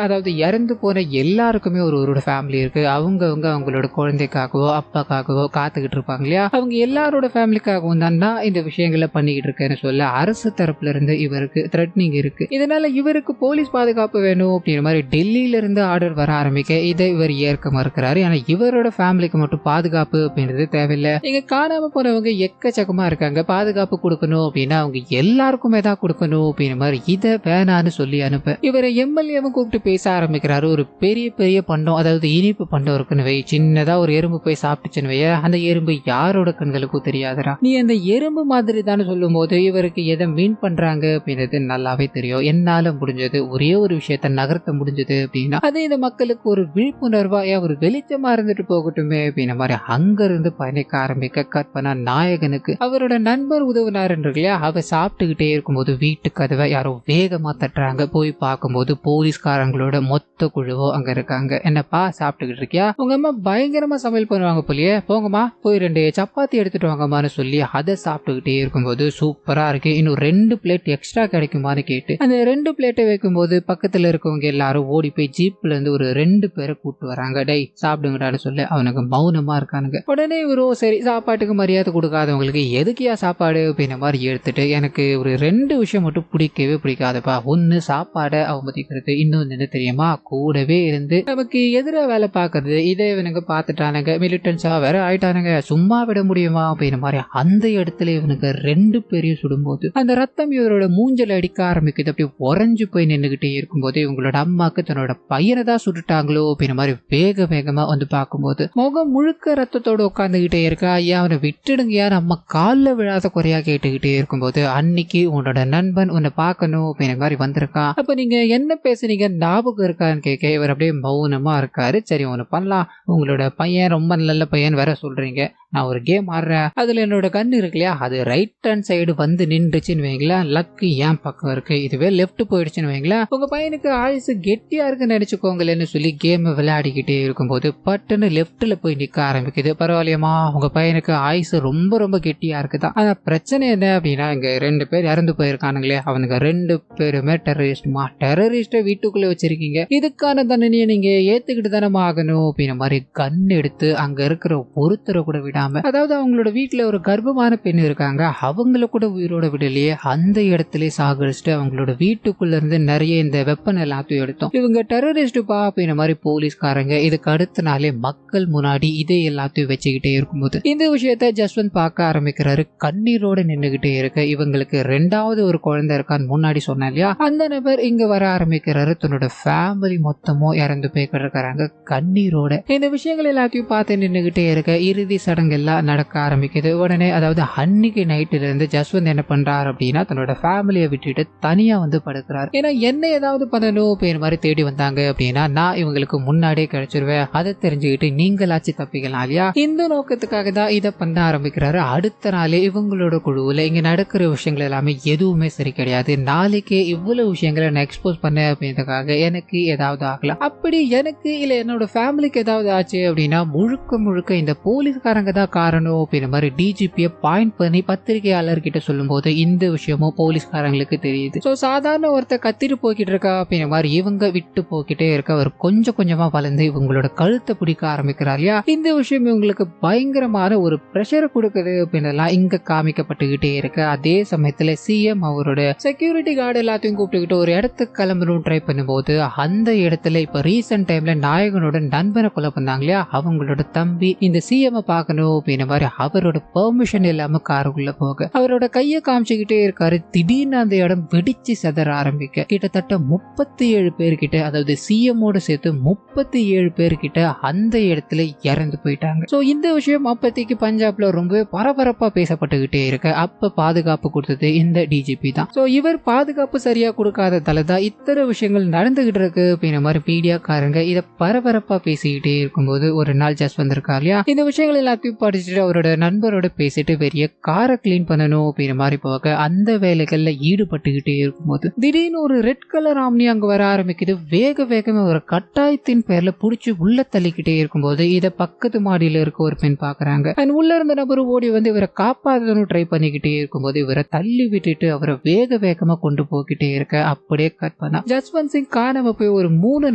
அதாவது இறந்து போன எல்லாருக்குமே ஒரு ஃபேமிலி இருக்கு. அவங்கவுங்க அவங்களோட குழந்தைக்காகவோ அப்பாக்காகவோ காத்துக்கிட்டு இருப்பாங்க இல்லையா, அவங்க எல்லாரோட ஃபேமிலிக்காகவும் தான் நான் இந்த விஷயங்களை பண்ணிக்கிட்டு இருக்கேன்னு சொல்ல அரசு தரப்புல இருந்து இவருக்கு த்ரெட்னிங் இருக்கு. இதனால இவருக்கு போலீஸ் பாதுகாப்பு வேணும் அப்படின்ற மாதிரி டெல்லியில இருந்து ஆர்டர் வர ஆரம்பிக்க இதை இவர் ஏற்க மறுக்கிறாரு. ஆனா இவரோட ஃபேமிலிக்கு மட்டும் பாதுகாப்பு அப்படின்றது தேவையில்லை. இங்க காணாம போனவங்க எக்கச்சக்கமா இருக்காங்க, பாதுகாப்பு கொடுக்கணும் அப்படின்னா அவங்க எல்லாருக்குமே தான் கொடுக்கணும் அப்படின்ற மாதிரி இதை வேணான்னு சொல்லி அனுப்ப இவரை எம்எல்ஏவும் கூப்பிட்டு பேச ஆரம்பிக்கிறாரு. ஒரு பெரிய பெரிய பண்டம், அதாவது இனிப்பு பண்டம் இருக்குன்னு வை, சின்னதா ஒரு எறும்பு போய் சாப்பிட்டுச்சுன்னு வைய, அந்த எறும்பு யாரோட கண்களுக்கும் தெரியாதரா, நீ அந்த எறும்பு மாதிரி தானே சொல்லும் போது இவருக்கு எதை மீன் பண்றாங்க அப்படின்றது நல்லாவே தெரியும். என்னால முடிஞ்சது ஒரே ஒரு விஷயத்த நகர்த்த முடிஞ்சது அப்படின்னா அது இந்த மக்களுக்கு ஒரு விழிப்புணர்வா ஒரு வெளிச்சமா இருந்துட்டு போகட்டுமே அப்படின்ற மாதிரி அங்க இருந்து பயணிக்க ஆரம்பிக்க கற்பனா நாயகனுக்கு அவரோட நண்பர் உதவினார் இல்லையா, அவர் சாப்பிட்டுக்கிட்டே இருக்கும்போது வீட்டு கதவை யாரோ வேகமா தட்டுறாங்க. போய் பார்க்கும்போது போலீஸ்காரங்களோட மொத்த குழுவோ அங்க இருக்காங்க. என்னப்பா சாப்பிட்டுக்கிட்டு இருக்கியா, உங்க அம்மா பயங்கரமா சமையல் பண்ணுவாங்க போலியே, போங்கம்மா போய் 2 சப்பாத்தி எடுத்துட்டு வாங்கம்மான்னு சொல்லி அதை சாப்பிட்டுக்கிட்டே இருக்கும்போது சூப்பரா இருக்கு, இன்னும் 2 பிளேட் எக்ஸ்ட்ரா கிடைக்குமான்னு கேட்டு அந்த 2 பிளேட்டை வைக்கும்போது பக்கத்துல இருக்கவங்க எல்லாரும் ஓடி போய் ஜீப்ல இருந்து ஒரு 2 பேரை கூட்டு வராங்க. டை சாப்பிடுங்கடான்னு சொல்லி அவனுக்கு மௌனமா இருக்கானுங்க. உடனே இவரோ சரி சாப்பாட்டுக்கு மரியாதை கொடுக்காதவங்களுக்கு எதுக்கியா சாப்பாடு அப்படின்ற மாதிரி எடுத்துட்டு எனக்கு ஒரு 2 விஷயம் மட்டும் பிடிக்கவே பிடிக்காதப்பா. ஒன்னு சாப்பாடை அவமதிக்கிறது, இன்னொன்னு என்ன தெரியுமா, கூடவே இருந்து நமக்கு எதிராக வேலை பார்க்கறது. இதை இவனுங்க பார்த்துட்டானுங்க, மிலிட்டன்ஸா வேற ஆயிட்டானுங்க, சும்மா விட முடியுமா அப்படின்ற மாதிரி அந்த இடத்துல இவனுக்கு 2 பேரையும் சுடும்போது அந்த ரத்தம் இவரோட மூஞ்சல் அடிக்க ஆரம்பிக்குது. அப்படி உறைஞ்சு போய் நின்றுகிட்டே இருக்கும்போது இவங்களோட அம்மாக்கு தன்னோட பையனை தான் சுட்டுட்டாங்களோ அப்படின்ற மாதிரி வேக வேகமா வந்து பார்க்கும்போது முகம் முழுக்க ரத்தத்தோட உட்காந்துக்கிட்டே இருக்கா. ஐயா அவனை விட்டுடுங்கயா, நம்ம காலில் விழாத குறையா கேட்டுக்கிட்டே இருக்கும்போது அன்னைக்கு உன்னோட நண்பன் உன்னை பார்க்கணும் அப்படின்ற மாதிரி வந்திருக்கான், அப்ப நீங்க என்ன பேசுனீங்க ஞாபகம் இருக்கான்னு கேட்க இவர் அப்படியே மௌனமா இருக்காரு. சரி ஒன்று பண்ணலாம், உங்களோட பையன் ரொம்ப நல்ல பையன் வேற சொல்றீங்க, நான் ஒரு கேம் ஆடுறேன், அதுல என்னோட கண் இருக்கு இல்லையா, அது ரைட் ஹேண்ட் சைடு வந்து நின்றுச்சுன்னு வைங்களேன், லக்கு ஏன் பக்கம் இருக்கு, இதுவே லெஃப்ட் போயிடுச்சுன்னு வைங்களேன், உங்க பையனுக்கு ஆயுசு கெட்டியா இருக்குன்னு நினைச்சுக்கோங்களேன்னு சொல்லி கேம் விளையாடிக்கிட்டே இருக்கும்போது பட்டுன்னு லெஃப்ட்ல போய் நிக்க ஆரம்பிக்குது. பரவாயில்லையம்மா உங்க பையனுக்கு ஆயுசு ரொம்ப ரொம்ப கெட்டியா இருக்குதான், ஆனா பிரச்சனை என்ன அப்படின்னா இங்க 2 பேர் இறந்து போயிருக்கானுங்களே, அவனுக்கு 2 பேருமே டெரரிஸ்ட்மா, டெரரிஸ்ட வீட்டுக்குள்ள வச்சிருக்கீங்க, இதுக்கான தண்டனையை நீங்க ஏத்துக்கிட்டு தானே ஆகணும் அப்படின்ற மாதிரி கண் எடுத்து அங்க இருக்கிற ஒருத்தரை கூட விட, அதாவது அவங்களோட வீட்டுல ஒரு கர்ப்பமான பெண் இருக்காங்க, அவங்கள கூட உயிரோட விடலையே, அந்த இடத்துல சாகடிச்சுட்டு அவங்களோட வீட்டுக்குள்ள இருந்து நிறைய இந்த வெப்பன் எல்லாத்தையும் எடுத்தோம், இவங்க டெரரிஸ்ட் பா அப்படின்ற மாதிரி போலீஸ்காரங்க இதுக்கு அடுத்த நாளே மக்கள் முன்னாடி இதை எல்லாத்தையும் வச்சுக்கிட்டே இருக்கும்போது இந்த விஷயத்த ஜஸ்வந்த் பார்க்க ஆரம்பிக்கிறாரு. கண்ணீரோட நின்றுகிட்டே இருக்க இவங்களுக்கு 2வது ஒரு குழந்தை இருக்கான்னு முன்னாடி சொன்னேன் இல்லையா, அந்த நபர் இங்க வர ஆரம்பிக்கிறாரு. தன்னோட ஃபேமிலி மொத்தமும் இறந்து போய் கிடக்குறாங்க கண்ணீரோட. இந்த விஷயங்கள் எல்லாத்தையும் பார்த்து நின்றுகிட்டே இருக்க இறுதி சடங்கு எல்லாம் நடக்க ஆரம்பிக்குது. உடனே அதாவது அன்னைக்கு நைட்ல இருந்து ஜஸ்வந்த் என்ன பண்றாரு அப்படின்னா தன்னோட ஃபேமிலியை விட்டுட்டு தனியா வந்து படுக்கிறாரு. ஏன்னா என்ன ஏதாவது பண்ணணும் அப்படின்ற மாதிரி தேடி வந்தாங்க அப்படின்னா நான் இவங்களுக்கு முன்னாடியே கிடைச்சிருவேன், அதை தெரிஞ்சுக்கிட்டு நீங்களாச்சு தப்பிக்கலாம் இல்லையா, இந்த நோக்கத்துக்காக தான் இதை பண்ண ஆரம்பிக்கிறாரு. அடுத்த நாளே இவங்களோட குழுவுல இங்க நடக்கிற விஷயங்கள் எல்லாமே எதுவுமே சரி கிடையாது, நாளைக்கே இவ்வளவு விஷயங்களை நான் எக்ஸ்போஸ் பண்ண அப்படின்றதுக்காக எனக்கு ஏதாவது ஆகலாம், அப்படி எனக்கு இல்ல என்னோட ஃபேமிலிக்கு ஏதாவது ஆச்சு அப்படின்னா முழுக்க முழுக்க இந்த போலீஸ்காரங்க தான் காரணம் அப்படின்ற மாதிரி டிஜிபியை பாயிண்ட் பண்ணி பத்திரிகையாளர்கிட்ட சொல்லும் போது இந்த விஷயமும் போலீஸ்காரங்களுக்கு தெரியுது. ஸோ சாதாரண ஒருத்தர் கத்திட்டு போய்கிட்டு இருக்கா அப்படின்ற மாதிரி இவங்க விட்டு போய்கிட்டே இருக்க அவர் கொஞ்சம் கொஞ்சமா வளர்ந்து இவங்களோட கழுத்தை பிடிக்க ஆரம்பிக்கிறார் இல்லையா. இந்த விஷயம் இவங்களுக்கு பயங்கரமான ஒரு பிரஷரை கொடுக்குது அப்படின்றலாம் இங்க காமிக்கப்பட்டுக்கிட்டே இருக்கு. அதே சமயத்துல சிஎம் அவரோட செக்யூரிட்டி கார்டு எல்லாத்தையும் கூப்பிட்டுக்கிட்டு ஒரு இடத்துக்கு கிளம்பணும் ட்ரை பண்ணும்போது அந்த இடத்துல இப்ப ரீசெண்ட் டைம்ல நாயகனோட நண்பனை கொலை பண்ணாங்க இல்லையா, அவங்களோட தம்பி இந்த சிஎம் பார்க்கணும் அப்படின்ற மாதிரி அவரோட பெர்மிஷன் இல்லாம காருக்குள்ள போக அவரோட கையை காமிச்சுக்கிட்டே இருக்காரு. திடீர்னு அந்த இடம் வெடிச்சு செதற ஆரம்பிக்க கிட்டத்தட்ட 37 பேர்கிட்ட, அதாவது சிஎம்மோட சேர்த்து 37 பேர்கிட்ட அந்த இடத்துல இறந்து போயிட்டாங்க. சோ இந்த விஷயம் அப்பத்திக்கு பஞ்சாப்ல ரொம்பவே பரபரப்பா பேசப்பட்டுக்கிட்டே இருக்கு. அப்ப பாதுகாப்பு கொடுத்தது இந்த டிஜிபி தான். சோ இவர் பாதுகாப்பு சரியா கொடுக்காததால தான் இத்தனை விஷயங்கள் நடந்துகிட்டு இருக்கு அப்படின்ற மாதிரி மீடியாக்காரங்க இத பரபரப்பா பேசிக்கிட்டே இருக்கும்போது ஒரு நாள் ஜஸ்ட் வந்திருக்கா இல்லையா. இந்த விஷயங்கள் எல்லாத்தையும் படிச்சுட்டு அவரோட நண்பரோட பேசிட்டு பெரிய காரை கிளீன் பண்ணணும் அப்படின்ற மாதிரி போக அந்த வேலைகள்ல ஈடுபட்டுக்கிட்டே இருக்கும்போது திடீர்னு ஒரு ரெட் கலர் ஆம்னி அங்க வர ஆரம்பிக்குது. வேக வேகமா ஒரு கட்டாயத்தின் பேர்ல புடிச்சு உள்ள தள்ளிக்கிட்டே இருக்கும்போது இத பக்கத்து மாடியில இருக்க ஒரு பெண் பாக்குறாங்க. உள்ள இருந்த நபர் ஓடி வந்து இவரை காப்பாற்றணும் ட்ரை பண்ணிக்கிட்டே இருக்கும்போது இவரை தள்ளி விட்டுட்டு அவரை வேக வேகமா கொண்டு போய்கிட்டே இருக்க அப்படியே கட் பண்ணா ஜஸ்வந்த் சிங் காணாம போய் ஒரு 3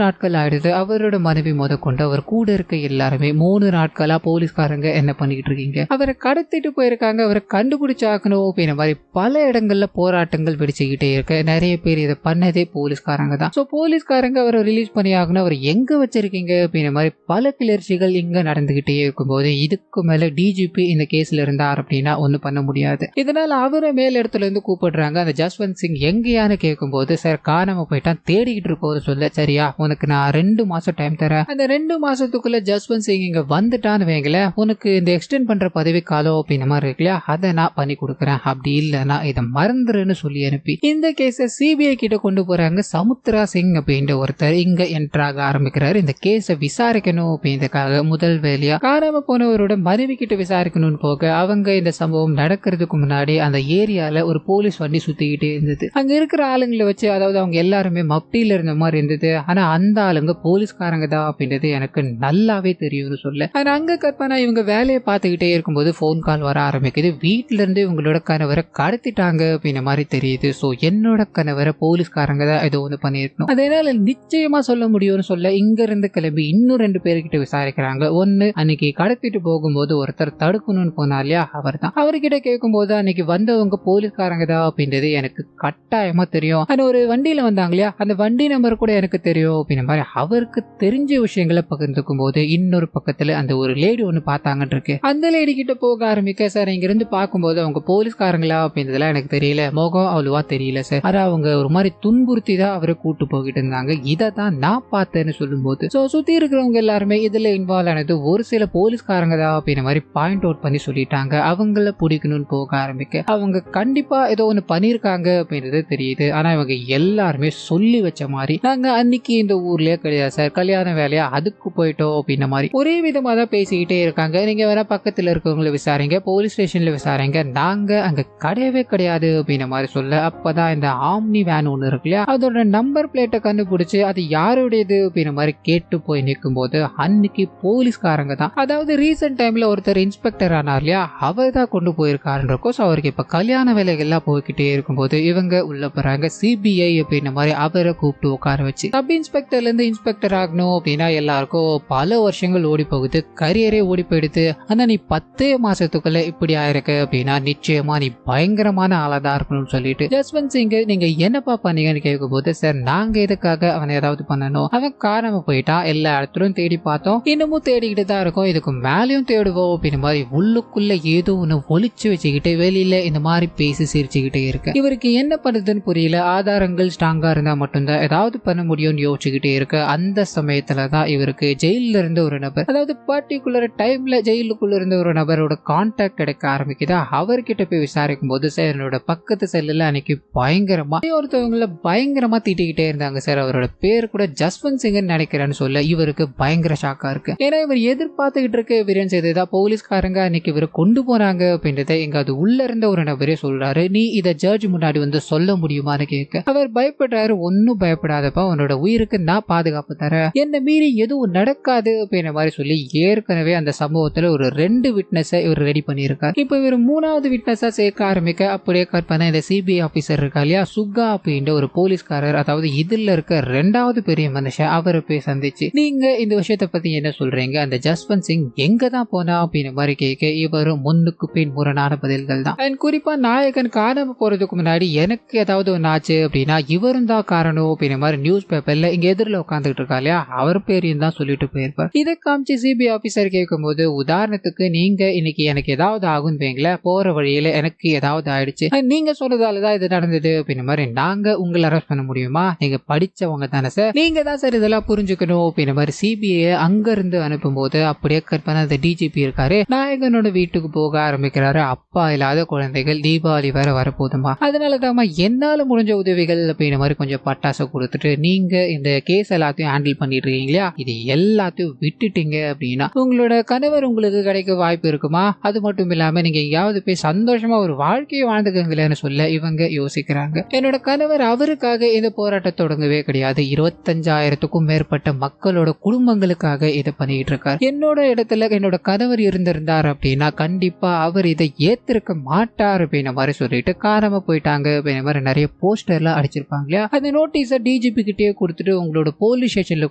நாட்கள் ஆயிடுது. அவரோட மனைவி முத கொண்டு அவர் கூட இருக்க எல்லாருமே 3 நாட்களா போலீஸ்காரங்க என்ன பண்ணிக்கிட்டு இருக்கீங்க, அவரை கடத்திட்டு போயிருக்காங்க, அவரை கண்டுபிடிச்சாக்கணும் அப்படின்ற மாதிரி பல இடங்கள்ல போராட்டங்கள் வெடிச்சுக்கிட்டே இருக்க நிறைய பேர் இதை பண்ணதே போலீஸ்காரங்க தான். ஸோ போலீஸ்காரங்க அவரை ரிலீஸ் பண்ணி ஆகணும், அவர் எங்க வச்சிருக்கீங்க அப்படின்ற மாதிரி பல கிளர்ச்சிகள் இங்க நடந்துகிட்டே இருக்கும்போது இதுக்கு மேல டிஜிபி இந்த கேஸ்ல இருந்தார் அப்படின்னா ஒன்னும் பண்ண முடியாது. இதனால அவரை மேல் இடத்துல இருந்து கூப்பிடுறாங்க. அந்த ஜஸ்வந்த் சிங் எங்கேயான்னு கேட்கும்போது சார் காணாம போயிட்டான், தேடிக்கிட்டு இருக்கோம் சொல்ல, சரியா உனக்கு நான் 2 மாசம் டைம் தரேன், அந்த 2 மாசத்துக்குள்ள ஜஸ்வந்த் சிங் இங்க வந்துட்டான்னு வைங்கள உனக்கு இந்த எக்ஸ்டெண்ட் பண்ற பதவி காலம் அப்படின்ற மாதிரி இருக்குல்லையா அதை நான் பண்ணி கொடுக்குறேன், அப்படி இல்லைன்னா இதை மறந்துருன்னு சொல்லி அனுப்பி இந்த கேஸை சிபிஐ கிட்ட கொண்டு போறாங்க. சமுத்ரா சிங் அப்படின்ற ஒருத்தர் இங்க என்ட்ராக ஆரம்பிக்கிறாரு. இந்த கேஸை விசாரிக்கணும் அப்படின்றதுக்காக முதல் வேலையா காணாம போனவரோட மனைவி கிட்ட விசாரிக்கணும்னு போக அவங்க இந்த சம்பவம் நடக்கிறதுக்கு முன்னாடி அந்த ஏரியால ஒரு போலீஸ் வண்டி சுத்திக்கிட்டே இருந்தது. அங்க இருக்கிற ஆளுங்களை வச்சு, அதாவது அவங்க எல்லாருமே மப்டியில இருந்த மாதிரி இருந்தது. ஆனா அந்த ஆளுங்க போலீஸ்காரங்க தான் அப்படின்றது எனக்கு நல்லாவே தெரியும்னு சொல்ல அங்க கற்பனா இவங்க வேலையை பார்த்துக்கிட்டே இருக்கும்போது போன் கால் வர ஆரம்பிக்குது. வீட்டுல இருந்து இவங்களோட கணவரை கடத்திட்டாங்க அப்படின்ற மாதிரி தெரியுது. சோ என்னோட கணவரை போலீஸ்காரங்க தான் ஏதோ ஒண்ணு பண்ணிருக்கணும், அதனால நிச்சயமா சொல்ல முடியும்னு சொல்ல இங்க இருந்து கிளம்பி இன்னும் 2 பேர்கிட்ட விசாரிக்கிறாங்க. ஒன்னு அன்னைக்கு கடத்திட்டு போகும்போது ஒருத்தர் தடுக்கணும்னு போனா இல்லையா அவர் தான். அவர்கிட்ட கேட்கும்போது அன்னைக்கு வந்தவங்க போலீஸ்காரங்க தான் அப்படின்றது எனக்கு கட்டாயமா தெரியும், அந்த ஒரு வண்டியில வந்தாங்க இல்லையா அந்த வண்டி நம்பர் கூட எனக்கு தெரியும் அப்படின்ற மாதிரி அவருக்கு தெரிஞ்ச விஷயங்களை பகிர்ந்துக்கும் போது இன்னொரு பக்கத்துல அந்த ஒரு லேடி ஒண்ணு பார்த்தாங்கன்னு இருக்கு. அந்த லேடி கிட்ட போக ஆரம்பிக்க சார் இங்க இருந்து பார்க்கும்போது அவங்க போலீஸ்காரங்களா அப்படின்றதுலாம் எனக்கு தெரியல, முகம் அவ்வளவா தெரியல சார், ஆனா அவங்க ஒரு மாதிரி துன்புறுத்தி தான் அவரை கூட்டு போகிட்டு இருந்தாங்க, இதை தான் நான் பார்த்தேன்னு சொல்லும் போது சுத்தி இருக்கிறவங்க எல்லாருமே இதுல இன்வால்வ் ஆனது ஒரு சில போலீஸ்காரங்க தான் அப்படின்ற மாதிரி பாயிண்ட் அவுட் பண்ணி சொல்லிட்டாங்க. அவங்கள பிடிக்கணும்னு போக ஆரம்பிக்க அவங்க கண்டிப்பா ஏதோ ஒண்ணு பண்ணிருக்காங்க அப்படின்றது தெரியுது. ஆனா இவங்க எல்லாருமே சொல்லி வச்ச மாதிரி நாங்க அன்னைக்கு இந்த ஊர்லயே கிடையாது சார், கல்யாண வேலையா அதுக்கு போயிட்டோம் அப்படின்ற மாதிரி ஒரே விதமா தான் பேசிக்கிட்டே இருக்காங்க. நீங்க வேணா பக்கத்துல இருக்கவங்களை விசாரிங்க, போலீஸ் ஸ்டேஷன்ல விசாரிங்க, நாங்க அங்க கிடையவே கிடையாது அப்படின்ற மாதிரி சொல்ல அப்பதான் இந்த ஆம்னி வேன் ஒண்ணு இருக்கு இல்லையா அதோட நம்பர் பிளேட்டை கண்டுபிடிச்சு அது யாருடையது அப்படின்ற மாதிரி கேட்டு போய் நிற்கும் போது அன்னைக்கு போலீஸ்காரங்க தான், அதாவது ரீசெண்ட் டைம்ல ஒருத்தர் இன்ஸ்பெக்டர் ஆனார் இல்லையா அவர் தான் கொண்டு போயிருக்காருன்றக்கோ அவருக்கு இப்ப கல்யாண வேலைகள்லாம் போய்கிட்டே இருக்கும்போது இவங்க உள்ள போறாங்க. சிபிஐ அப்படின்ற மாதிரி அவரை கூப்பிட்டு உட்கார வச்சு சப் இன்ஸ்பெக்டர்ல இருந்து இன்ஸ்பெக்டர் ஆகணும் அப்படின்னா எல்லாருக்கும் பல வருஷங்கள் ஓடி போகுது, கரியரே ஓடி போயிடுது. ஆனா நீ 10 மாசத்துக்குள்ள இப்படி ஆயிருக்கு அப்படின்னா நிச்சயமா நீ பயங்கரமான ஆளாதான் இருக்கணும்னு சொல்லிட்டு ஜஸ்வந்த் சிங் நீங்க என்னப்பா பண்ணீங்கன்னு கேட்கும்போது சார் நாங்க எதுக்காக அவனை ஏதாவது பண்ணணும், அவன் காணாம போயிட்டான், எல்லா இடத்துலயும் தேடி பார்த்தோம், இன்னமும் தேடிக்கிட்டு தான் இருக்கும், இதுக்கு மேலேயும் தேடுவோம் அப்படின்ற மாதிரி உள்ளுக்குள்ள ஏதோ ஒண்ணு ஒளிச்சு வச்சுக்கிட்டு வெளியில இந்த மாதிரி பேசி சிரிச்சுக்கிட்டே இருக்கு. இவருக்கு என்ன பண்ணுதுன்னு புரியல, ஆதாரங்கள் ஸ்ட்ராங்கா இருந்தா மட்டும்தான் ஏதாவது பண்ண முடியும்னு யோசிச்சுக்கிட்டே இருக்கு. அந்த சமயத்துலதான் இவருக்கு ஜெயில இருந்து ஒரு நபர், அதாவது பர்டிகுலர் டைம்ல ஜெயிலுக்குள்ள இருந்த ஒரு நபரோட கான்டாக்ட் கிடைக்க ஆரம்பிக்குதா. அவர்கிட்ட போய் விசாரிக்கும் போது சார் என்னோட பக்கத்து செல்லுல அன்னைக்கு பயங்கரமா ஒருத்தவங்கள பயங்கரமா திட்டிக்கிட்டே இருந்தாங்க சார், அவரோட பேர் கூட ஜஸ்வந்த் சிங் நினைக்கிறேன்னு சொல்ல இவருக்கு பயங்கர ஷாக்கா இருக்கு. ஏன்னா இவர் எதிர்பார்த்துக்கிட்டு இருக்க எவிடன்ஸ் இதுதான், போலீஸ்காரங்க அன்னைக்கு இவரை கொண்டு போறாங்க அப்படின்றத எங்க அது உள்ள இருந்த ஒரு நபரே சொல்றாரு, நீ இதை ஜட்ஜ் முன்னாடி வந்து சொல்ல முடியுமான்னு கேட்க அவர் பயப்படுறாரு. ஒன்னும் பயப்படாதப்பா, உன்னோட உயிருக்கு நான் பாதுகாப்பு தரேன், என்ன மீறி எதுவும் நடக்காது அப்படின்ற மாதிரி சொல்லி ஏற்கனவே அந்த சம்பவத்துல ஒரு 2 விட்னஸை இவர் ரெடி பண்ணியிருக்காரு. இப்போ இவர் 3வது விட்னஸா சேர்க்க ஆரம்பிக்க அப்படியே கட் பண்ண இந்த சிபிஐ ஆபீசர் இருக்கா இல்லையா, சுகா அப்படின்ற ஒரு போலீஸ்காரர், அதாவது இதுல இருக்க 2வது பெரிய மனுஷன், அவரை போய் சந்திச்சு நீங்க இந்த விஷயத்தை பத்தி என்ன சொல்றீங்க, அந்த ஜஸ்வந்த் சிங் எங்க தான் போனா அப்படின்ற மாதிரி கேட்க இவரும் முன்னுக்கு பின் முரணான பதில்கள் தான். அண்ட் குறிப்பா நாயகன் காணாம போறதுக்கு முன்னாடி எனக்கு ஏதாவது ஒன்று ஆச்சு அப்படின்னா இவரும் தான் காரணம் அப்படின்ற மாதிரி நியூஸ் பேப்பர்ல இங்க எதிரில் உட்காந்துட்டு இருக்கா இல்லையா, அவர் பேரையும் தான் சொல்லிட்டு போயிருப்பார். இதை காமிச்சு சிபிஐ ஆபீசர் கேட்கும் போது, உதாரணத்துக்கு நீங்க இன்னைக்கு எனக்கு ஏதாவது ஆகும் வைங்களேன், போற வழியில எனக்கு ஏதாவது ஆயிடுச்சு, நீங்க சொன்னதாலதான் இது நடந்தது அப்படின்ற மாதிரி நாங்க உங்களை அரெஸ்ட் பண்ண முடியுமா, நீங்க படிச்சவங்க தானே சார், நீங்க தான் சார் இதெல்லாம் புரிஞ்சுக்கணும் அப்படின்ற மாதிரி சிபிஐ அங்க இருந்து அனுப்பும் போது அப்படியே கட் பண்ண அந்த டிஜிபி இருக்காரு, நாயகனோட வீட்டுக்கு போக ஆரம்பிக்கிறாரு. அப்பா இல்லாத குழந்தைகள், தீபாவளி வேற வரப்போதுமா, அதனாலதான் என்னால முடிஞ்ச உதவிகள் அப்படின்ற மாதிரி கொஞ்சம் பட்டாசு கொடுத்துட்டு நீங்க இந்த கேஸ் எல்லாத்தையும் ஹேண்டில் பண்ணிட்டு இருக்கீங்க இல்லையா, இது எல்லாத்தையும் விட்டுட்டீங்க அப்படின்னா உங்களோட கணவர் உங்களுக்கு கிடைக்க வாய்ப்பு இருக்குமா, அது மட்டும் இல்லாம நீங்க எங்கேயாவது போய் சந்தோஷமா ஒரு வாழ்க்கையை வாழ்ந்துக்கங்களேன்னு சொல்ல இவங்க யோசிக்கிறாங்க. என்னோட கணவர் அவருக்காக இந்த போராட்டம் தொடங்கவே கிடையாது, 25,000க்கும் மேற்பட்ட மக்களோட குடும்பங்களுக்காக இதை பண்ணிட்டு இருக்காரு. என்னோட இடத்துல என்னோட கணவர் இருந்திருந்தார் அப்படின்னா கண்டிப்பா அவர் இதை ஏத்திருக்க மாட்டார் அப்படின்ற மாதிரி சொல்லிட்டு காணாம போயிட்டாங்க அப்படின்ற மாதிரி நிறைய போஸ்டர்லாம் அடிச்சிருப்பாங்க இல்லையா, அந்த நோட்டீஸை டிஜிபி கிட்டே கொடுத்துட்டு உங்களோட போலீஸ் ஸ்டேஷன்ல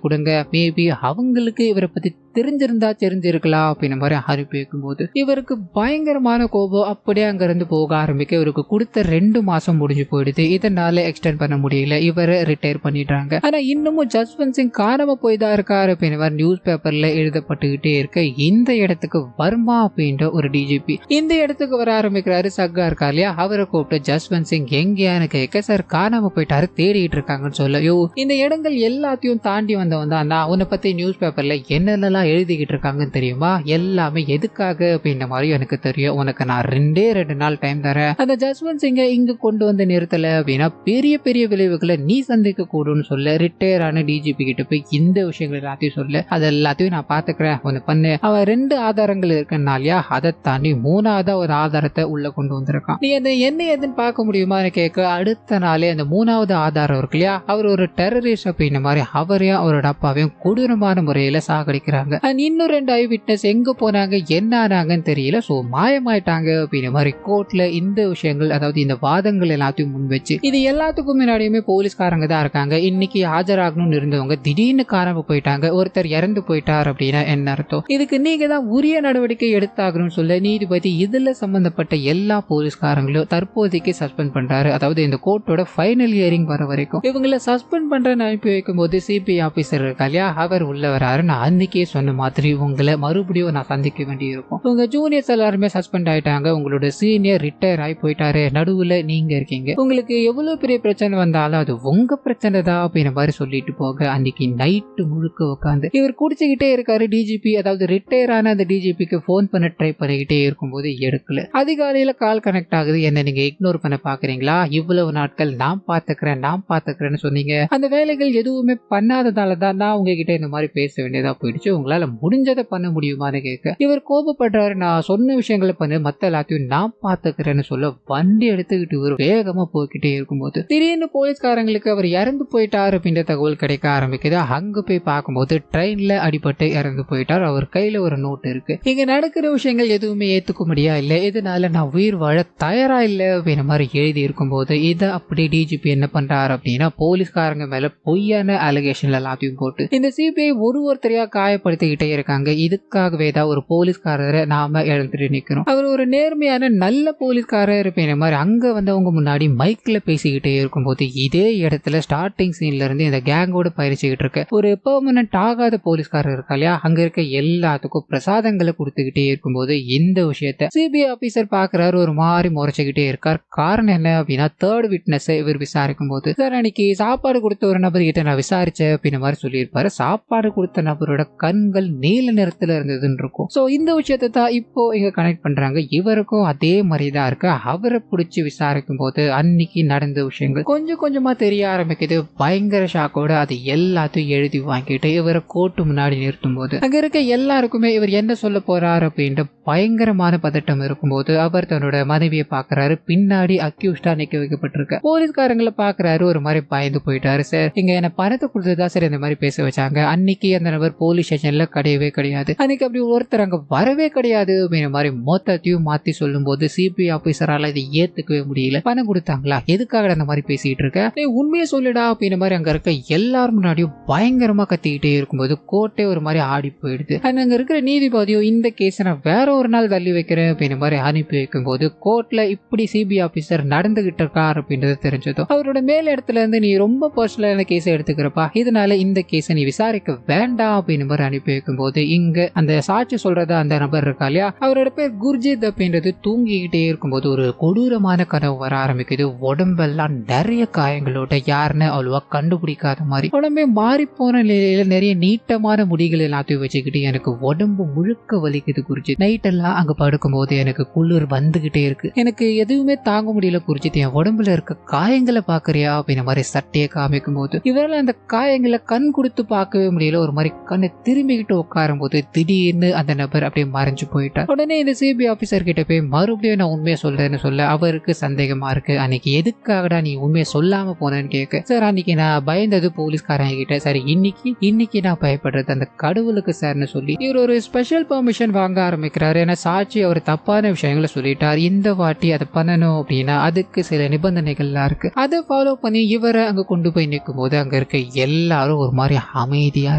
கொடுங்க, மேபி அவங்களுக்கு இவரை பத்தி தெரிஞ்சிருந்தா தெரிஞ்சிருக்கலாம் அப்படின்ற மாதிரி அனுப்பி வைக்கும் போது இவருக்கு பயங்கரமான கோபம். அப்படியே அங்க இருந்து போக ஆரம்பிக்க இவருக்கு கொடுத்த 2 மாசம் முடிஞ்சு போயிடுது. இதனால எக்ஸ்டெண்ட் பண்ண முடியல, இவரை ரிட்டையர் பண்ணிடுறாங்க. ஆனா இன்னமும் ஜஸ்வந்த் சிங் காணாம போய் தான் இருக்காரு அப்படின்ற மாதிரி நியூஸ் பேப்பர்ல எழுதப்பட்டுக்கிட்டே இருக்க இந்த இடத்துக்கு வர்மா அப்படின்ற ஒரு டிஜிபி இந்த இடத்துக்கு வர ஆரம்பிக்கிறாரு. சக்கா இருக்கா இல்லையா, அவரை கூப்பிட்டு ஜஸ்வந்த் சிங் எங்கேயான்னு கேட்க, சார் காணாம போயிட்டாரு, தேடிட்டு இருக்காங்கன்னு சொல்ல, யோ இந்த இடங்கள் எல்லாத்தையும் தாண்டி வந்தவன் தான் நான், உன்னை பத்தி நியூஸ் பேப்பர்ல என்னென்னலாம் எழுதிக்கிட்டு இருக்காங்கன்னு தெரியுமா, எல்லாமே எதுக்காக அப்படின்ற மாதிரி எனக்கு தெரியும், உனக்கு நான் 2 நாள் டைம் தரேன், அந்த ஜஸ்வந்த் சிங்கை இங்க கொண்டு வந்து நிறுத்தல அப்படின்னா பெரிய பெரிய விளைவுகளை நீ சந்திக்க கூடும்னு சொல்ல ரிட்டையர் ஆன டிஜிபி கிட்ட போய் இந்த விஷயங்கள் எல்லாத்தையும் சொல்ல, அது எல்லாத்தையும் நான் பாத்துக்கிறேன், ஒன்னு பண்ணு, அவன் 2 ஆதாரங்கள் இருக்கனாலயா அதை தாண்டி 3வது ஒரு ஆதாரத்தை உள்ள கொண்டு வந்திருக்கான், நீ அந்த என்ன எதுன்னு பார்க்க முடியுமான்னு கேட்க அடுத்த நாளே அந்த 3வது ஆதாரம் இருக்கு இல்லையா, அவர் ஒரு டெரரிஸ்ட் அப்படின்ற மாதிரி அவரையும் அவரோட அப்பாவையும் கொடூரமான முறையில சாகடிக்கிறாங்க. இன்னும் 2 ஐ விட்னஸ் எங்க போனாங்க என்ன ஆனாங்கன்னு தெரியல, சோ மாயமாயிட்டாங்க அப்படின்ற மாதிரி கோர்ட்ல இந்த விஷயங்கள், அதாவது இந்த வாதங்கள் எல்லாத்தையும் முன் வச்சு இது எல்லாத்துக்கும் முன்னாடியுமே போலீஸ்காரங்க தான் இருக்காங்க. இன்னைக்கு ஆஜராகணும்னு இருந்தவங்க திடீர்னு காணாம போயிட்டாங்க, ஒருத்தர் இறந்து போயிட்டார் அப்படின்னா என்ன அர்த்தம், இதுக்கு நீங்க தான் உரிய நடவடிக்கை எடுத்தாகணும்னு சொல்ல நீதிபதி இதுல சம்பந்தப்பட்ட எல்லா போலீஸ்காரங்களும் தற்போதைக்கு சஸ்பெண்ட் பண்றாரு. அதாவது இந்த கோர்ட்டோட ஃபைனல் ஹியரிங் வர வரைக்கும் இவங்களை சஸ்பெண்ட் பண்றேன்னு அனுப்பி வைக்கும் போது சிபிஐ ஆபீசர் இருக்கா இல்லையா, அவர் உள்ள வராரு. நான் அன்னைக்கே சொன்ன மாதிரி உங்களை மறுபடியும் நான் சந்திக்க வேண்டி இருக்கும், உங்க ஜூனியர்ஸ் எல்லாருமே சஸ்பெண்ட் ஆயிட்டாங்க, உங்களோட சீனியர் ரிட்டையர் ஆகி போயிட்டாரு, நடுவுல நீங்க இருக்கீங்க, உங்களுக்கு எவ்வளவு பெரிய பிரச்சனை வந்தாலும் அது உங்க பிரச்சனை தான் அப்படின்ற மாதிரி சொல்லிட்டு போக அன்னைக்கு நைட்டு முழுக்க உட்காந்து இவர் குடிச்சுக்கிட்டே இருக்காரு. டிஜிபி, அதாவது ரிட்டையர் ஆன அந்த டிஜிபிக்கு போன் பண்ண ட்ரை பண்ணிக்கிட்டே இருக்கும்போது எடுக்கல. அதிகாலையில கால் கனெக்ட் ஆகுது, என்ன நீங்க இக்னோர் பண்ண பாக்குறீங்களா, இவ்வளவு நாட்கள் நான் பாத்துக்கிறேன்னு சொன்னீங்க, அந்த வேலைகள் எதுவுமே பண்ணாததால தான் நான் உங்ககிட்ட இந்த மாதிரி பேச வேண்டியதா போயிடுச்சு, உங்களால முடிஞ்சதை பண்ண முடியுமான்னு கேட்க இவர் கோபப்படுறாரு. நான் சொன்ன விஷயங்களை பண்ணு, மத்த எல்லாத்தையும் நான் பாத்துக்கிறேன்னு சொல்ல வண்டி எடுத்துக்கிட்டு இவர் வேகமா போய்கிட்டே இருக்கும்போது திடீர்னு போலீஸ்காரங்களுக்கு அவர் இறந்து போயிட்டார் அப்படின்ற தகவல் கிடைக்க ஆரம்பிக்குது. அங்க போய் பார்க்கும்போது ட்ரெயின்ல அடிபட்டு இறந்து போயிட்டார், அவர் கையில ஒரு நோட் இருக்கு, இங்க நடக்கிற விஷயங்கள் எதுவுமே ஏத்துக்க முடியா இல்ல, இதனால நான் உயிர் வாழ தயாரா இல்ல அப்படின்ற மாதிரி எழுதி இருக்கும்போது இதை அப்படி டிஜிபி என்ன பண்றாரு அப்படின்னா போலீஸ்காரங்க மேல பொய்யான அலிகேஷன் எல்லாத்தையும் போட்டு இந்த சிபிஐ ஒருத்தரையா காயப்படுத்திக்கிட்டே இருக்காங்க. இதுக்காகவே தான் ஒரு போலீஸ்காரரை நாம இழந்துட்டு நிக்கிறோம். அவர் ஒரு நேர்மையான நல்ல போலீஸ்காரர் இருப்பேன் மாதிரி அங்க வந்தவங்க முன்னாடி மைக்ல பேசிக்கிட்டே இருக்கும்போது இதே இடத்துல ஸ்டார்டிங் சீன்ல இருந்து இந்த கேங்கோட பயிற்சிக்கிட்டு இருக்க ஒரு பெர்மனன்ட் ஆகாத போலீஸ்காரர் இருக்கா இல்லையா, அங்க இருக்க எல்லாத்துக்கும் பிரசாதங்களை கொடுத்துக்கிட்டே இருக்கும்போது இந்த விஷயத்த சிபிஐ ஆபீசர் பாக்குறாரு, ஒரு மாதிரி முறைச்சுக்கிட்டே இருக்கார். காரணம் என்ன அப்படின்னா 3rd விட்னஸ் இவர் விசாரிக்கும் போது, சார் அன்னைக்கு சாப்பாடு கொடுத்த ஒரு நபர் கிட்ட நான் விசாரிச்சேன் அப்படின்ற மாதிரி சொல்லியிருப்பாரு, சாப்பாடு கொடுத்த நபரோட கண்கள் நீல நிறத்துல இருந்ததுன்னு இருக்கும். சோ இந்த விஷயத்தை தான் இப்போ இங்க கனெக்ட் பண்றாங்க. இவருக்கும் அதே மாதிரிதான் இருக்கு. அவரை பிடிச்சி விசாரிக்கும் போது அன்னைக்கு நடந்த விஷயங்கள் கொஞ்சம் கொஞ்சமா தெரிய ஆரம்பிக்குது. பயங்கர ஷாக்கோட அது எல்லாத்தையும் எழுதி வாங்கிட்டு இவரை கோர்ட்டு முன்னாடி நிறுத்தும் போது அங்க இருக்க எல்லாருக்குமே இவர் என்ன சொல்ல போறாரு அப்படின்ற பயங்கரமான பதட்டம் இருக்கும்போது அவர் தன்னோட மனைவியை பாக்குறாரு. பின்னாடி அக்யூஸ்டா நிக்க வைக்கப்பட்டிருக்க போலீஸ்காரங்களை பாக்குறாரு. ஒரு மாதிரி பயந்து போயிட்டாரு. சார் இங்க என்ன பணத்தை கொடுத்ததா சார் இந்த மாதிரி பேச வச்சாங்க. அன்னைக்கு அந்த நபர் போலீஸ் ஸ்டேஷன்ல கிடையவே கிடையாது. அன்னைக்கு அப்படி ஒருத்தர் அங்க வரவே கிடையாது அப்படிங்கிற மாதிரி மொத்தத்தையும் மாத்தி சொல்லும் போது சிபிஐ ஆபீசரால இதை ஏத்துக்கவே முடியல. பணம் கொடுத்தாங்களா, எதுக்காக அந்த மாதிரி பேசிட்டு இருக்க, நீ உண்மையை சொல்லுடா அப்படிங்கிற மாதிரி அங்க இருக்க எல்லாரும் முன்னாடியும் பயங்கரமா கத்திக்கிட்டே இருக்கும்போது கோர்ட்டே ஒரு மாதிரி ஆடி போயிடுது. அங்க இருக்கிற நீதிபதியும் இந்த கேஸை நான் வேற ஒரு நாள் தள்ளி வைக்கிறேன் அப்படிங்கிற மாதிரி அனுப்பி வைக்கும் போது கோர்ட்ல இப்படி சிபிஐ ஆபீசர் நடந்துகிட்டு இருக்கார் அப்படின்றது தெரிஞ்சதும் அவரோட மேல் இடத்துல இருந்து நீ ரொம்ப பர்சனலான கேஸை எடுத்துக்கிறப்பா, இதனால இந்த கேஸை நீ விசாரிக்க வேண்டாம் அப்படின்னு மாதிரி அனுப்பி வைக்கும் போது இங்க அந்த சாட்சி சொல்றதா அந்த நபர் இருக்கா இல்லையா, அவரோட பேர் குர்ஜித் அப்படின்றது தூங்கிக்கிட்டே இருக்கும்போது ஒரு கொடூரமான கனவு வர ஆரம்பிக்குது. உடம்பெல்லாம் நிறைய காயங்களோட, யாருன்னு அவ்வளவா கண்டுபிடிக்காத மாதிரி உடம்பே மாறி போன நிலையில நிறைய நீட்டமான முடிகள் எல்லாத்தையும் வச்சுக்கிட்டு எனக்கு உடம்பு முழுக்க வலிக்குது குர்ஜித். நைட் எல்லாம் அங்க படுக்கும் போது எனக்கு குளிர் வந்துகிட்டே இருக்கு, எனக்கு எதுவுமே தாங்க முடியல குர்ஜித், என் உடம்புல இருக்க காயங்களை பாக்குறியா அப்படின்ற மாதிரி சட்டையை காமிக்கும் போது இவரால் அந்த காயங்களை கண் கொடுத்து பார்க்கவே முடியல. ஒரு மாதிரி கண்ணை திரும்பிக்கிட்டு உட்காரும் போது திடீர்னு அந்த நபர் அப்படியே மறைஞ்சு போயிட்டார். உடனே இந்த சிபிஐ ஆபீசர் கிட்ட போய் மறுபடியும் நான் உண்மையை சொல்றேன்னு சொல்ல அவருக்கு சந்தேகமா இருக்கு. அன்னைக்கு எதுக்காகடா நீ உண்மையை சொல்லாம போனேன்னு கேட்க, சார் அன்னைக்கு நான் பயந்தது போலீஸ்காரங்க கிட்ட, சரி இன்னைக்கு நான் பயப்படுறது அந்த கடவுளுக்கு சார்னு சொல்லி இவர் ஒரு ஸ்பெஷல் பெர்மிஷன் வாங்க ஆரம்பிக்கிறாரு. ஏன்னா சாட்சி அவர் தப்பான விஷயங்களை சொல்லிட்டார், இந்த வாட்டி அதை பண்ணணும் அப்படின்னா அதுக்கு சில நிபந்தனைகள்லாம் இருக்கு, அதை ஃபாலோ பண்ணி இவரை அங்க கொண்டு போய் நிற்கும் போது அங்க இருக்க எல்லாரும் ஒரு மாதிரி அமைதியா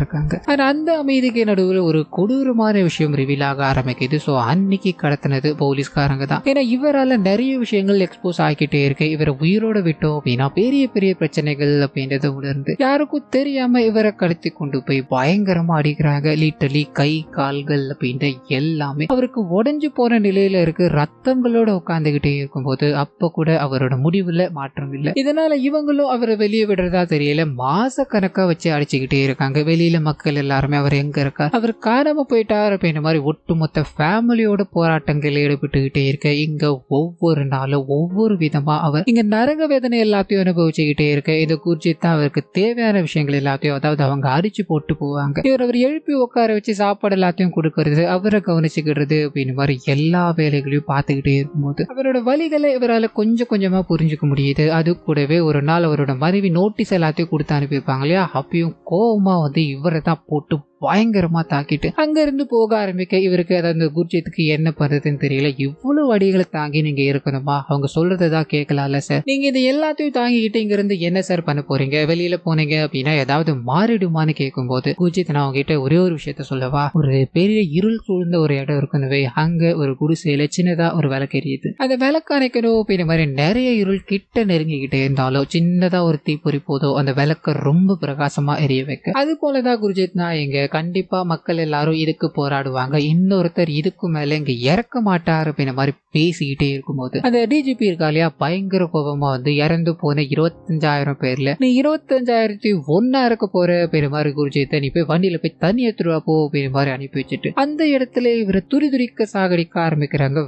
இருக்காங்க. அந்த அமைதிக்கு நடுவில் ஒரு கொடூரமான விஷயம் ரிவீல் ஆக ஆரம்பிக்குது. ஸோ அன்னைக்கு கடத்தினது போலீஸ்காரங்க தான். ஏன்னா இவரால் நிறைய விஷயங்கள் எக்ஸ்போஸ் ஆகிக்கிட்டே இருக்கு. இவரை உயிரோட விட்டோம் அப்படின்னா பெரிய பெரிய பிரச்சனைகள் அப்படின்றத உணர்ந்து யாருக்கும் தெரியாம இவரை கடத்தி கொண்டு போய் பயங்கரமா அடிக்கிறாங்க. லிட்டரலி கை கால்கள் அப்படின்ற எல்லாமே அவருக்கு உடைஞ்சு போன நிலையில இருக்கு. ரத்தங்களோட உட்கார்ந்துகிட்டே இருக்கும்போது அப்ப கூட அவரோட முடிவுல மாற்றம் இல்லை. இதனால இவங்களும் அவரை வெளியே விடுறதா தெரியல. மாச கணக்கா வச்சு அடிச்சுக்கிட்டே இருக்காங்க. வெளியில மக்கள் எல்லாருமே அவர் எங்க இருக்கார், அவர் காணாம போயிட்டார் அப்படின்ற மாதிரி ஒட்டுமொத்த ஃபேமிலியோட போராட்டங்கள் ஈடுபட்டுக்கிட்டே இருக்க இங்க ஒவ்வொரு நாளும் ஒவ்வொரு விதமா அவர் இங்க நரக வேதனை எல்லாத்தையும் அனுபவிச்சுக்கிட்டே இருக்க இந்த குர்ஜித் தான் அவருக்கு தேவையான விஷயங்கள் எல்லாத்தையும், அதாவது அவங்க அடிச்சு போட்டு போவாங்க, அவர் எழுப்பி உட்கார வச்சு சாப்பாடு எல்லாத்தையும் கொடுக்கறது, அவரை கவனிச்சுக்கிறது அப்படின்னு மாதிரி எல்லா வேலைகளையும் பார்த்துக்கிட்டே இருக்கும்போது அவரோட வழிகளை இவரால் கொஞ்சம் கொஞ்சமா புரிஞ்சுக்க முடியுது. அது கூடவே ஒரு நாள் அவரோட மனைவி நோட்டீஸ் எல்லாத்தையும் கொடுத்து அனுப்பியிருப்பாங்க இல்லையா, அப்பயும் கோபமா இவரை தான் போட்டு பயங்கரமா தாக்கிட்டு அங்க இருந்து போக ஆரம்பிக்க இவருக்கு அதாவது குர்ஜித்துக்கு என்ன பண்றதுன்னு தெரியல. இவ்வளவு அடிகளை தாங்கி நீங்க இருக்கணுமா, அவங்க சொல்றதான் கேட்கலாம்ல சார், நீங்க இது எல்லாத்தையும் தாங்கிக்கிட்டு இங்க இருந்து என்ன சார் பண்ண போறீங்க, வெளியில போனீங்க அப்படின்னா ஏதாவது மாறிடுமான்னு கேட்கும் போது குர்ஜித் நான் உங்ககிட்ட ஒரே ஒரு விஷயத்த சொல்லவா, ஒரு பெரிய இருள் சூழ்ந்த ஒரு இடம் இருக்கணுவே, அங்க ஒரு குடிசையில சின்னதா ஒரு விளக்கு எரியுது, அந்த விளக்கு அணைக்கணும் அப்படின்ற மாதிரி நிறைய இருள் கிட்ட நெருங்கிக்கிட்டே இருந்தாலும் சின்னதா ஒரு தீப்பொறி போதோ அந்த விளக்க ரொம்ப பிரகாசமா எரிய வைக்க, அது போலதான் குர்ஜித் நான் எங்க கண்டிப்பா மக்கள் எல்லாரும் இதுக்கு போராடுவாங்க, இன்னொருத்தர் இதுக்கு மேல இங்க இறக்க மாட்டாரு அப்படின்ற மாதிரி பேசிக்கிட்டே இருக்கும்போது அந்த டிஜிபி இருக்கா இல்லையா பயங்கர கோபமா இறந்து போன 25,000 பேர்ல நீ 25,001 இருக்க போற அப்படின்ற மாதிரி குர்ஜித்தை நீ போய் வண்டியில போய் தண்ணி எடுத்துருவா போ அப்படின்ற மாதிரி அனுப்பி வச்சுட்டு அந்த இடத்துல இவரை துரிதுரிக்க சாகடிக்க ஆரம்பிக்கிறாங்க.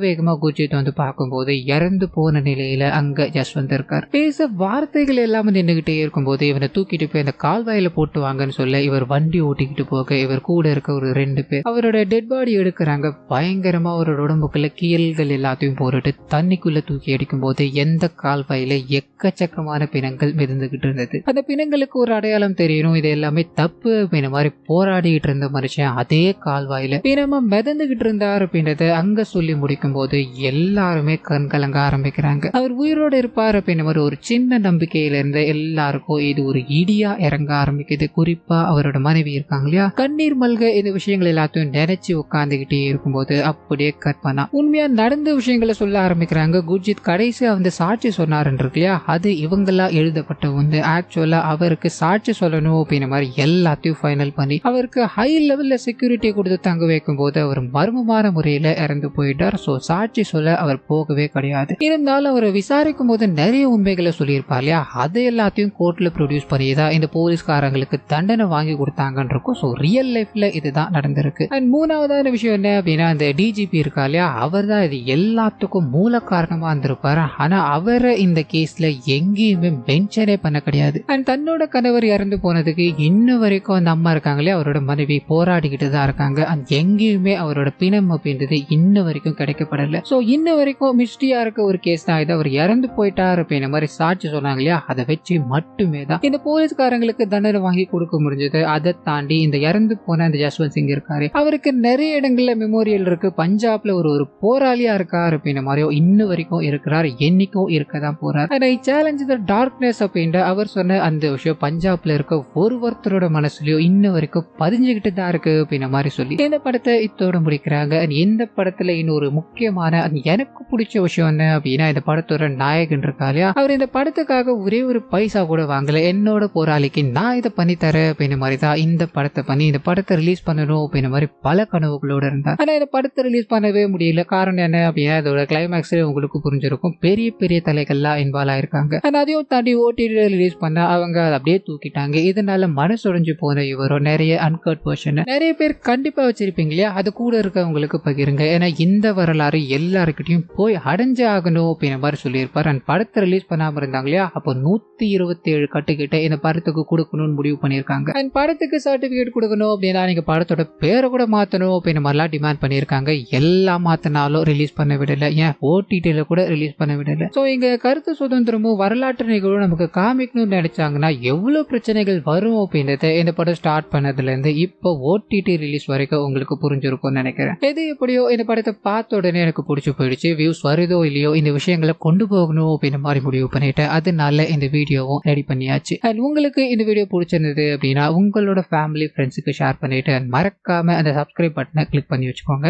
வேகமா குர்ஜித் பார்க்கும்போது இறந்து போன நிலையில அங்க ஜஸ்வந்த் இருக்கார். பேச வார்த்தைகள் எல்லாம் நின்றுகிட்டே இருக்கும்போது இவனை தூக்கிட்டு போய் அந்த கால்வாயில போட்டு வாங்கன்னு சொல்ல இவர் வண்டி ஓட்டிக்கிட்டு போக இவர் கூட இருக்க ஒரு 2 பேர் அவரோட டெட் பாடி எடுக்கிறாங்க. பயங்கரமா அவரோட உடம்புக்குள்ள கீழ்கள் எல்லாத்தையும் போட்டுட்டு தண்ணிக்குள்ள தூக்கி அடிக்கும் போது எந்த கால்வாயில எக்கச்சக்கமான பிணங்கள் மிதந்துகிட்டு இருந்தது. அந்த பிணங்களுக்கு ஒரு அடையாளம் தெரியணும், இது எல்லாமே தப்பு அப்படின்ற மாதிரி போராடிட்டு இருந்த மனுஷன் அதே கால்வாயில பிணமா மிதந்துகிட்டு இருந்தார் அப்படின்றத அங்க சொல்லி முடிக்கும் போது எல்லாருமே கண் கலங்க ஆரம்பிக்கிறாங்க. அவர் உயிரோடு இருப்பார் அப்படின்ற மாதிரி ஒரு சின்ன நம்பிக்கையில இருந்த எல்லாருக்கும் இது ஒரு இடியா இறங்க ஆரம்பிக்குது. குறிப்பா அவரோட மனைவி இருக்காங்க இல்லையா கண்ணீர் மல்க இந்த விஷயங்கள் எல்லாத்தையும் நினைச்சு உட்கார்ந்துகிட்டே இருக்கும்போது அப்படியே கற்பனா உண்மையா நடந்த விஷயங்களை சொல்ல ஆரம்பிக்கிறாங்க. குர்ஜித் கடைசியா சாட்சி சொன்னாருன்னு இருக்கு இல்லையா, அது இவங்களா எழுதப்பட்ட ஆக்சுவலா அவருக்கு சாட்சி சொல்லணும் அப்படின்ற மாதிரி எல்லாத்தையும் ஃபைனல் பண்ணி அவருக்கு ஹை லெவல்ல செக்யூரிட்டி கொடுத்து தங்க வைக்கும் போது அவர் மர்மமான முறையில இறந்து போயிட்டார். சோ சாட்சி சொல்ல அவர் போகவே கிடையாது. இருந்தாலும் அவரை விசாரிக்கும் போது நிறைய உண்மைகளை சொல்லியிருப்பார் இல்லையா, அது எல்லாத்தையும் கோர்ட்ல ப்ரொடியூஸ் பண்ணிதான் இந்த போலீஸ்காரங்களுக்கு தண்டனை வாங்கி கொடுத்தாங்கன்ற இருக்கும். ஸோ ரியல் லைஃப்ல இதுதான் நடந்திருக்கு. அண்ட் மூணாவதான விஷயம் என்ன அப்படின்னா, அந்த டிஜிபி இருக்கா இல்லையா, அவர் தான் இது எல்லாத்துக்கும் மூல காரணமா இருந்திருப்பாரு. ஆனா அவரை இந்த கேஸ்ல எங்கேயுமே மென்ஷனே பண்ண கிடையாது. அண்ட் தன்னோட கணவர் இறந்து போனதுக்கு இன்னும் வரைக்கும் அந்த அம்மா இருக்காங்களே, அவரோட மனைவி போராடிக்கிட்டு தான் இருக்காங்க. அண்ட் எங்கேயுமே அவரோட பிணம் அப்படின்றது இன்ன வரைக்கும் கிடைக்கப்படல. சோ இன்ன வரைக்கும் மிஸ்டியா இருக்க ஒரு கேஸ் தான் இது. அவர் இறந்து போயிட்டார் அப்படின்ற மாதிரி சாட்சி சொன்னாங்க இல்லையா, அதை வச்சு மட்டுமே தான் இந்த போலீஸ்காரங்களுக்கு தண்டனை வாங்கி கொடுக்க முடிஞ்சது. அதை தாண்டி இந்த இறந்து போன இந்த ஜஸ்வந்த் சிங் இருக்காரு, அவருக்கு நிறைய இடங்கள்ல மெமோரியல் இருக்கு. பஞ்சாப்ல ஒரு போராளியா இருக்காரு அப்படின்ற மாதிரியோ இன்ன வரைக்கும் இருக்கிறார், என்னைக்கும் இருக்கதான் போறார். ஐ சேலஞ்ச் தி டார்க்னஸ் அப்படின்ற அவர் சொன்ன அந்த விஷயம் பஞ்சாப்ல இருக்க ஒருத்தரோட மனசுலயோ இன்ன வரைக்கும் பதிஞ்சுக்கிட்டு தான் இருக்கு அப்படின்ற மாதிரி சொல்லி இந்த படத்தை இத்தோட முடிக்கிறாங்க. இந்த படத்துல இன்னொரு முக்கியமான எனக்கு பிடிச்ச விஷயம் என்ன அப்படின்னா, இந்த படத்தோட நாயகன் இருக்கா இல்லையா, அவர் இந்த படத்துக்காக ஒரே ஒரு பைசா கூட வாங்கல. என்னோட போராளிக்கு நான் இதை பண்ணி தரேன் அப்படின்ற மாதிரி தான் இந்த படத்தை பண்ணி இந்த படத்தை ரிலீஸ் பண்ணணும் அப்படின்ற மாதிரி பல கனவுகளோட இருந்தார். ஆனா இந்த படத்தை ரிலீஸ் பண்ணவே முடியல. காரணம் என்ன அப்படின்னா, இதோட கிளைமேக்ஸ் உங்களுக்கு புரிஞ்சிருக்கும். பெரிய பெரிய தலைகள்லாம் இன்வால்வ் ஆயிருக்காங்க. அதையும் தாண்டி ஓடிடி ரிலீஸ் பண்ண அவங்க அதை அப்படியே தூக்கிட்டாங்க. இதனால மனசுடைஞ்சு போன இவரும் நிறைய அன்கட் வெர்ஷன் நிறைய பேர் கண்டிப்பா வச்சிருப்பீங்க இல்லையா, அது கூட இருக்கவங்களுக்கு பகிருங்க. ஏன்னா இந்த வரலாறு எல்லாருக்கிட்டையும் போய் அடைஞ்சு ஆகணும் அப்படின்ற மாதிரி சொல்லியிருப்பார். அண்ட் படத்தை ரிலீஸ் பண்ணாம இருந்தாங்க இல்லையா, அப்போ 127 கட்டுக்கிட்ட இந்த படத்துக்கு கொடுக்கணும்னு முடிவு பண்ணியிருக்காங்க. அண்ட் படத்துக்கு சர்டிபிகேட் கொடுக்கணும் அப்படின்னா நீங்க படத்தோட பேரை கூட மாத்தணும் அப்படின்ற மாதிரிலாம் டிமாண்ட் பண்ணியிருக்காங்க. எல்லாம் மாத்தினாலும் ரிலீஸ் பண்ண விடல, ஏன் ஓடிடில கூட ரிலீஸ் பண்ண விடல. ஸோ இங்க கருத்து சுதந்திரமும் வரலாற்று நிகழ்வும் நமக்கு காமிக்கணும்னு நினைச்சாங்கன்னா எவ்வளவு பிரச்சனைகள் வரும் அப்படின்றத இந்த படம் ஸ்டார்ட் பண்ணதுல இருந்து இப்போ ஓடிடி ரிலீஸ் வரைக்கும் உங்களுக்கு புரிஞ்சிருக்கும்னு நினைக்கிறேன். எது எப்படியோ இந்த படத்தை பார்த்த உடனே எனக்கு பிடிச்சி போயிடுச்சு. வியூஸ் வருதோ இல்லையோ இந்த விஷயங்களை கொண்டு போகணும் அப்படின்ற மாதிரி முடிவு பண்ணிட்டேன். அதனால இந்த வீடியோவும் ரெடி பண்ணியாச்சு. அண்ட் உங்களுக்கு இந்த வீடியோ பிடிச்சிருந்தது அப்படின்னா உங்களோட ஃபேமிலி ஃப்ரெண்ட்ஸுக்கு ஷேர் பண்ணிட்டு மறக்காம அந்த சப்ஸ்கிரைப் பட்டனை கிளிக் பண்ணி வச்சுக்கோங்க.